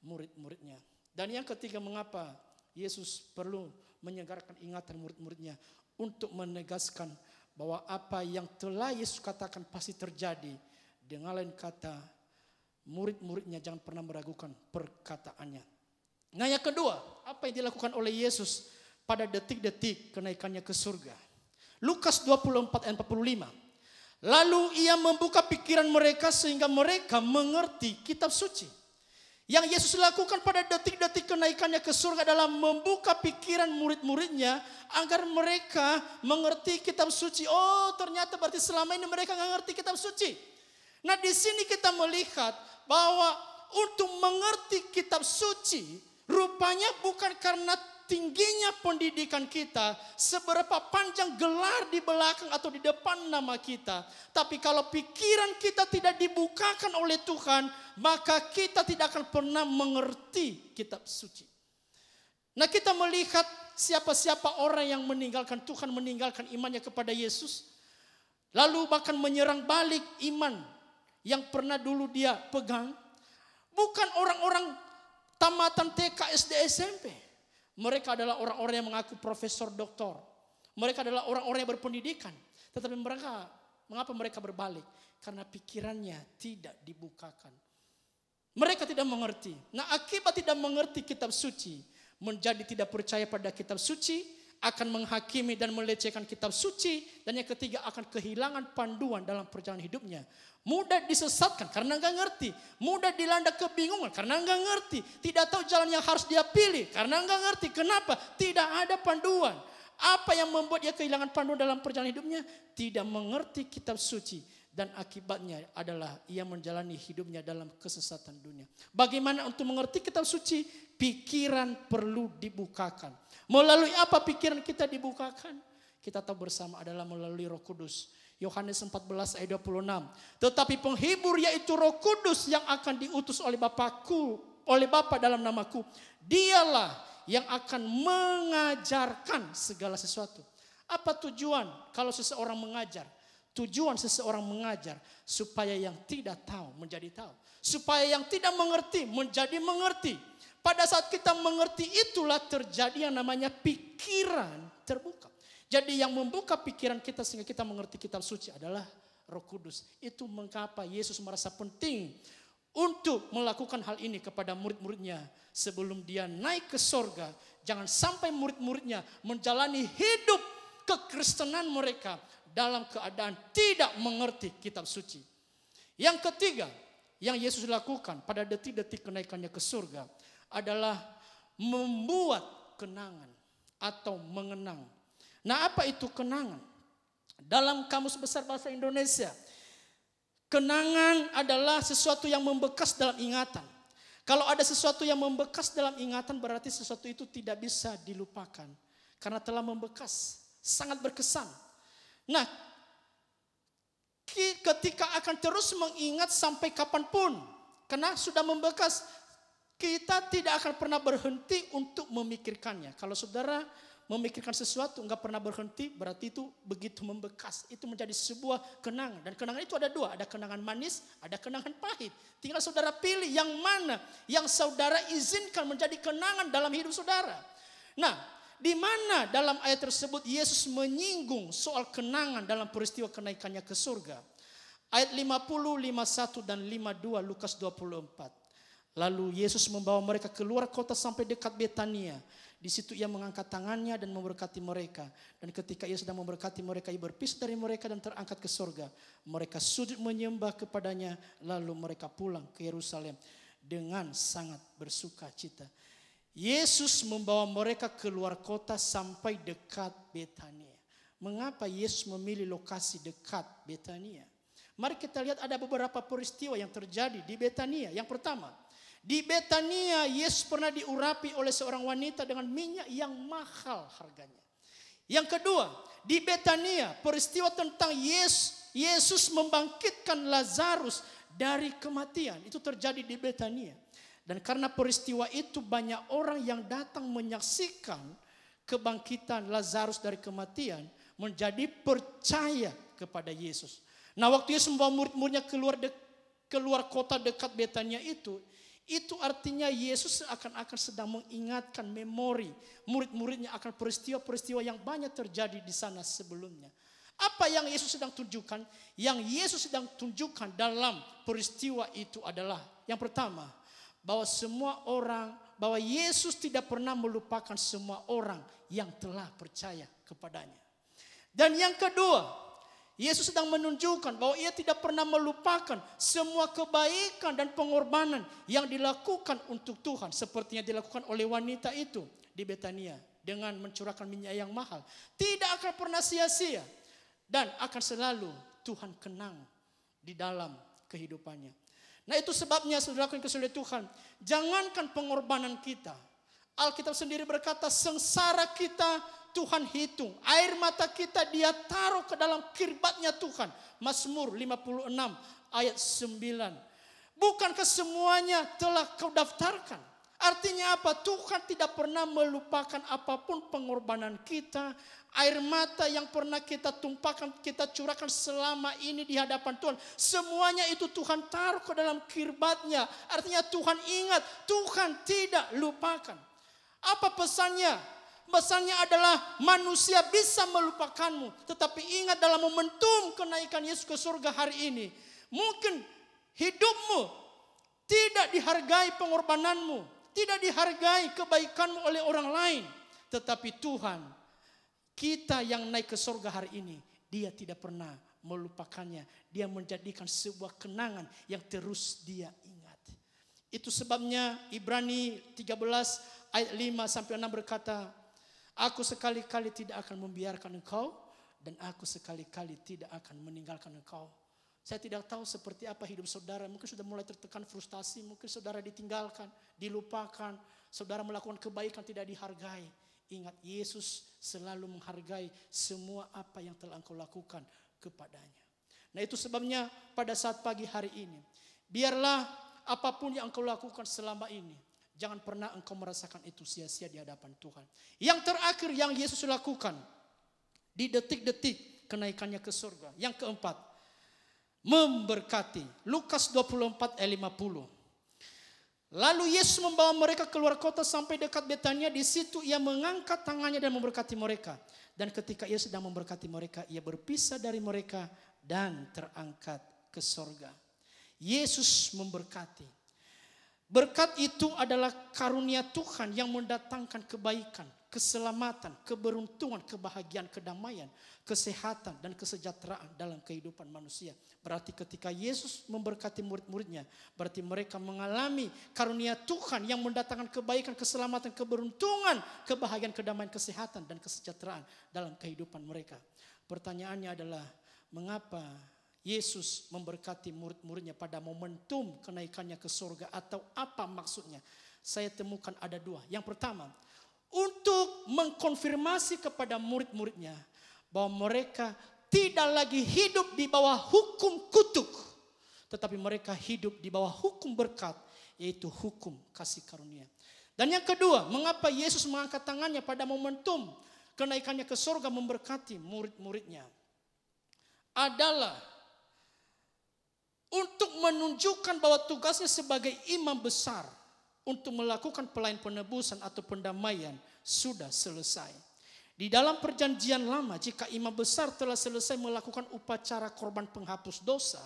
murid-muridnya. Dan yang ketiga, mengapa Yesus perlu menyegarkan ingatan murid-muridnya untuk menegaskan bahwa apa yang telah Yesus katakan pasti terjadi. Dengan lain kata, murid-muridnya jangan pernah meragukan perkataannya. Nah, yang kedua, apa yang dilakukan oleh Yesus pada detik-detik kenaikannya ke surga. Lukas 24 ayat 45. Lalu ia membuka pikiran mereka sehingga mereka mengerti kitab suci. Yang Yesus lakukan pada detik-detik kenaikannya ke surga adalah membuka pikiran murid-muridnya agar mereka mengerti kitab suci. Oh, ternyata berarti selama ini mereka nggak ngerti kitab suci. Nah, di sini kita melihat bahwa untuk mengerti kitab suci rupanya bukan karena tingginya pendidikan kita, seberapa panjang gelar di belakang atau di depan nama kita. Tapi kalau pikiran kita tidak dibukakan oleh Tuhan, maka kita tidak akan pernah mengerti kitab suci. Nah, kita melihat siapa-siapa orang yang meninggalkan Tuhan, meninggalkan imannya kepada Yesus, lalu bahkan menyerang balik iman yang pernah dulu dia pegang. Bukan orang-orang tamatan TK, SD, SMP. Mereka adalah orang-orang yang mengaku profesor, doktor. Mereka adalah orang-orang yang berpendidikan. Tetapi mengapa mereka berbalik? Karena pikirannya tidak dibukakan. Mereka tidak mengerti. Nah, akibat tidak mengerti kitab suci, menjadi tidak percaya pada kitab suci, akan menghakimi dan melecehkan kitab suci, dan yang ketiga akan kehilangan panduan dalam perjalanan hidupnya. Mudah disesatkan karena enggak ngerti. Mudah dilanda kebingungan karena enggak ngerti. Tidak tahu jalan yang harus dia pilih karena enggak ngerti. Kenapa? Tidak ada panduan. Apa yang membuat dia kehilangan panduan dalam perjalanan hidupnya? Tidak mengerti kitab suci. Dan akibatnya adalah ia menjalani hidupnya dalam kesesatan dunia. Bagaimana untuk mengerti kitab suci? Pikiran perlu dibukakan. Melalui apa pikiran kita dibukakan? Kita tahu bersama adalah melalui Roh Kudus. Yohanes 14 ayat 26. Tetapi penghibur yaitu Roh Kudus yang akan diutus oleh Bapakku oleh Bapa dalam namaku, dialah yang akan mengajarkan segala sesuatu. Apa tujuan kalau seseorang mengajar? Tujuan seseorang mengajar supaya yang tidak tahu menjadi tahu. Supaya yang tidak mengerti menjadi mengerti. Pada saat kita mengerti itulah terjadi yang namanya pikiran terbuka. Jadi yang membuka pikiran kita sehingga kita mengerti kitab suci adalah Roh Kudus. Itu mengapa Yesus merasa penting untuk melakukan hal ini kepada murid-muridnya sebelum dia naik ke sorga. Jangan sampai murid-muridnya menjalani hidup kekristenan mereka dalam keadaan tidak mengerti kitab suci. Yang ketiga yang Yesus lakukan pada detik-detik kenaikannya ke surga adalah membuat kenangan atau mengenang. Nah, apa itu kenangan? Dalam Kamus Besar Bahasa Indonesia, kenangan adalah sesuatu yang membekas dalam ingatan. Kalau ada sesuatu yang membekas dalam ingatan berarti sesuatu itu tidak bisa dilupakan karena telah membekas, sangat berkesan. Nah, ketika akan terus mengingat sampai kapanpun, karena sudah membekas, kita tidak akan pernah berhenti untuk memikirkannya. Kalau saudara memikirkan sesuatu enggak pernah berhenti, berarti itu begitu membekas. Itu menjadi sebuah kenangan. Dan kenangan itu ada dua, ada kenangan manis, ada kenangan pahit. Tinggal saudara pilih yang mana yang saudara izinkan menjadi kenangan dalam hidup saudara. Nah, di mana dalam ayat tersebut Yesus menyinggung soal kenangan dalam peristiwa kenaikannya ke surga. Ayat 50, 51 dan 52 Lukas 24. Lalu Yesus membawa mereka keluar kota sampai dekat Betania. Di situ ia mengangkat tangannya dan memberkati mereka. Dan ketika ia sedang memberkati mereka, ia berpisah dari mereka dan terangkat ke surga. Mereka sujud menyembah kepadanya, lalu mereka pulang ke Yerusalem dengan sangat bersuka cita. Yesus membawa mereka keluar kota sampai dekat Betania. Mengapa Yesus memilih lokasi dekat Betania? Mari kita lihat ada beberapa peristiwa yang terjadi di Betania. Yang pertama, di Betania Yesus pernah diurapi oleh seorang wanita dengan minyak yang mahal harganya. Yang kedua, di Betania peristiwa tentang Yesus membangkitkan Lazarus dari kematian. Itu terjadi di Betania. Dan karena peristiwa itu banyak orang yang datang menyaksikan kebangkitan Lazarus dari kematian, menjadi percaya kepada Yesus. Nah, waktu Yesus membawa murid-muridnya keluar kota dekat Betania itu artinya Yesus akan sedang mengingatkan memori murid-muridnya akan peristiwa-peristiwa yang banyak terjadi di sana sebelumnya. Apa yang Yesus sedang tunjukkan? Yang Yesus sedang tunjukkan dalam peristiwa itu adalah yang pertama, bahwa Yesus tidak pernah melupakan semua orang yang telah percaya kepadanya. Dan yang kedua, Yesus sedang menunjukkan bahwa ia tidak pernah melupakan semua kebaikan dan pengorbanan yang dilakukan untuk Tuhan. Seperti yang dilakukan oleh wanita itu di Betania dengan mencurahkan minyak yang mahal. Tidak akan pernah sia-sia dan akan selalu Tuhan kenang di dalam kehidupannya. Nah, itu sebabnya saudaraku yang kasih oleh Tuhan, jangankan pengorbanan kita. Alkitab sendiri berkata sengsara kita Tuhan hitung. Air mata kita dia taruh ke dalam kirbatnya Tuhan. Mazmur 56 ayat 9. Bukankah semuanya telah kau daftarkan? Artinya apa? Tuhan tidak pernah melupakan apapun pengorbanan kita. Air mata yang pernah kita tumpahkan, kita curahkan selama ini di hadapan Tuhan. Semuanya itu Tuhan taruh ke dalam kirbatnya. Artinya Tuhan ingat, Tuhan tidak lupakan. Apa pesannya? Pesannya adalah manusia bisa melupakanmu. Tetapi ingat dalam momentum kenaikan Yesus ke surga hari ini. Mungkin hidupmu tidak dihargai pengorbananmu. Tidak dihargai kebaikanmu oleh orang lain. Tetapi Tuhan, kita yang naik ke surga hari ini, dia tidak pernah melupakannya. Dia menjadikan sebuah kenangan yang terus dia ingat. Itu sebabnya Ibrani 13 ayat 5-6 berkata, aku sekali-kali tidak akan membiarkan engkau dan aku sekali-kali tidak akan meninggalkan engkau. Saya tidak tahu seperti apa hidup saudara. Mungkin sudah mulai tertekan frustasi. Mungkin saudara ditinggalkan, dilupakan. Saudara melakukan kebaikan tidak dihargai. Ingat, Yesus selalu menghargai semua apa yang telah engkau lakukan kepadanya. Nah, itu sebabnya pada saat pagi hari ini, biarlah apapun yang engkau lakukan selama ini, jangan pernah engkau merasakan itu sia-sia di hadapan Tuhan. Yang terakhir yang Yesus lakukan di detik-detik kenaikannya ke surga. Yang keempat, memberkati. Lukas 24 ayat 50. Lalu Yesus membawa mereka keluar kota sampai dekat Betania. Di situ ia mengangkat tangannya dan memberkati mereka. Dan ketika ia sedang memberkati mereka, ia berpisah dari mereka dan terangkat ke sorga. Yesus memberkati. Berkat itu adalah karunia Tuhan yang mendatangkan kebaikan, keselamatan, keberuntungan, kebahagiaan, kedamaian, kesehatan, dan kesejahteraan dalam kehidupan manusia. Berarti ketika Yesus memberkati murid-muridnya, berarti mereka mengalami karunia Tuhan yang mendatangkan kebaikan, keselamatan, keberuntungan, kebahagiaan, kedamaian, kesehatan, dan kesejahteraan dalam kehidupan mereka. Pertanyaannya adalah, mengapa Yesus memberkati murid-muridnya pada momentum kenaikannya ke surga, atau apa maksudnya? Saya temukan ada dua. Yang pertama, untuk mengkonfirmasi kepada murid-muridnya bahwa mereka tidak lagi hidup di bawah hukum kutuk, tetapi mereka hidup di bawah hukum berkat, yaitu hukum kasih karunia. Dan yang kedua, mengapa Yesus mengangkat tangannya pada momentum kenaikannya ke surga memberkati murid-muridnya, adalah untuk menunjukkan bahwa tugasnya sebagai imam besar untuk melakukan pelayanan penebusan atau pendamaian sudah selesai. Di dalam perjanjian lama, jika imam besar telah selesai melakukan upacara korban penghapus dosa,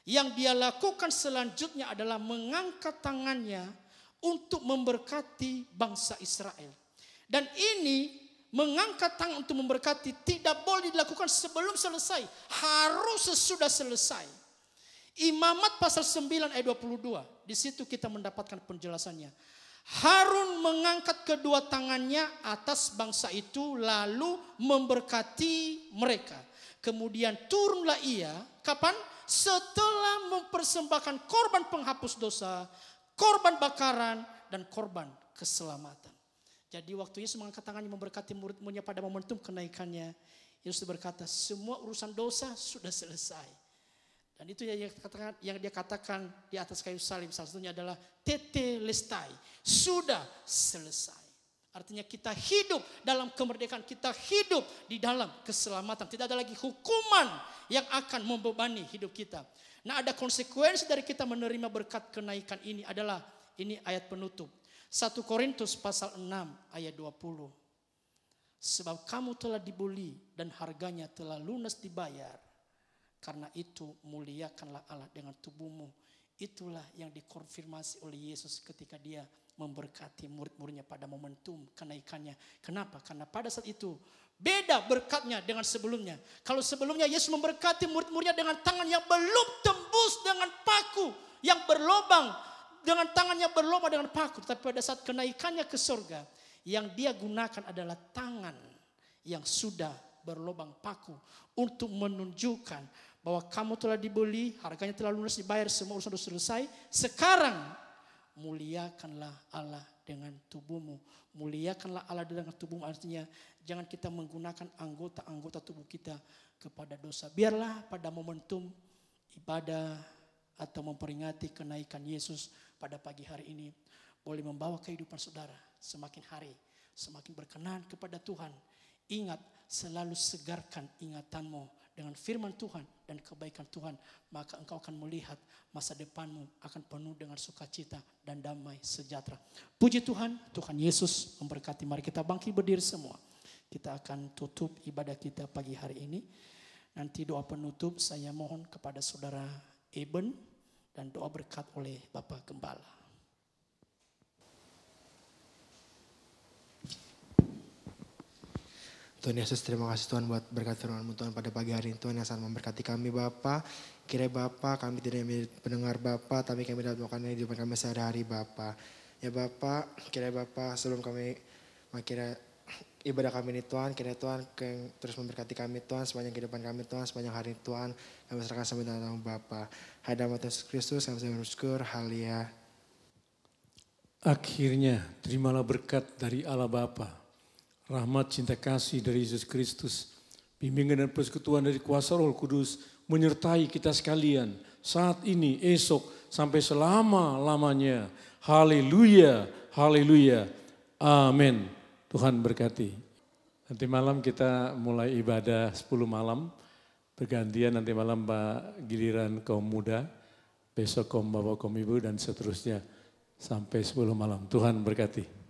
yang dia lakukan selanjutnya adalah mengangkat tangannya untuk memberkati bangsa Israel. Dan ini mengangkat tangan untuk memberkati tidak boleh dilakukan sebelum selesai, harus sesudah selesai. Imamat pasal 9 ayat 22, di situ kita mendapatkan penjelasannya. Harun mengangkat kedua tangannya atas bangsa itu lalu memberkati mereka. Kemudian turunlah ia, kapan? Setelah mempersembahkan korban penghapus dosa, korban bakaran, dan korban keselamatan. Jadi waktu Yesus mengangkat tangannya memberkati murid-muridnya pada momentum kenaikannya, Yesus berkata, semua urusan dosa sudah selesai. Dan itu yang dia katakan di atas kayu salib, salah satunya adalah tetelestai, sudah selesai. Artinya kita hidup dalam kemerdekaan, kita hidup di dalam keselamatan. Tidak ada lagi hukuman yang akan membebani hidup kita. Nah, ada konsekuensi dari kita menerima berkat kenaikan ini adalah, ini ayat penutup. 1 Korintus pasal 6 ayat 20. Sebab kamu telah dibeli dan harganya telah lunas dibayar. Karena itu muliakanlah Allah dengan tubuhmu. Itulah yang dikonfirmasi oleh Yesus ketika dia memberkati murid-muridnya pada momentum kenaikannya. Kenapa? Karena pada saat itu beda berkatnya dengan sebelumnya. Kalau sebelumnya Yesus memberkati murid-muridnya dengan tangan yang belum tembus dengan paku yang berlobang, dengan tangannya berlobang dengan paku. Tapi pada saat kenaikannya ke surga, yang dia gunakan adalah tangan yang sudah berlobang paku untuk menunjukkan bahwa kamu telah dibeli, harganya telah lunas dibayar, semua urusan sudah selesai. Sekarang muliakanlah Allah dengan tubuhmu. Muliakanlah Allah dengan tubuhmu, artinya jangan kita menggunakan anggota-anggota tubuh kita kepada dosa. Biarlah pada momentum ibadah atau memperingati kenaikan Yesus pada pagi hari ini boleh membawa kehidupan saudara semakin hari semakin berkenan kepada Tuhan. Ingat, selalu segarkan ingatanmu dengan firman Tuhan dan kebaikan Tuhan, maka engkau akan melihat masa depanmu akan penuh dengan sukacita dan damai sejahtera. Puji Tuhan, Tuhan Yesus memberkati. Mari kita bangkit berdiri semua. Kita akan tutup ibadah kita pagi hari ini. Nanti doa penutup saya mohon kepada saudara Eben dan doa berkat oleh Bapak Gembala. Tuhan Yesus, terima kasih Tuhan buat berkat firman-Mu Tuhan pada pagi hari ini. Tuhan yang sangat memberkati kami Bapa. Kiranya Bapa, kami tidak menjadi pendengar Bapa, tapi kami dapat melakukan di hidup kami sehari-hari Bapa. Ya Bapa, kiranya Bapa sebelum kami mengakhiri ibadah kami ini Tuhan, kiranya Tuhan terus memberkati kami Tuhan, sepanjang kehidupan kami Tuhan, sepanjang hari Tuhan. Kami serahkan sampai dalam Bapa. Hai dalam Yesus Kristus, kami bersyukur, haleluya. Akhirnya terimalah berkat dari Allah Bapa. Rahmat cinta kasih dari Yesus Kristus, bimbingan dan persekutuan dari kuasa Roh Kudus menyertai kita sekalian saat ini, esok, sampai selama-lamanya. Haleluya, haleluya, amin. Tuhan berkati. Nanti malam kita mulai ibadah 10 malam. Bergantian nanti malam Pak giliran kaum muda. Besok kaum bapak, kaum ibu dan seterusnya. Sampai 10 malam. Tuhan berkati.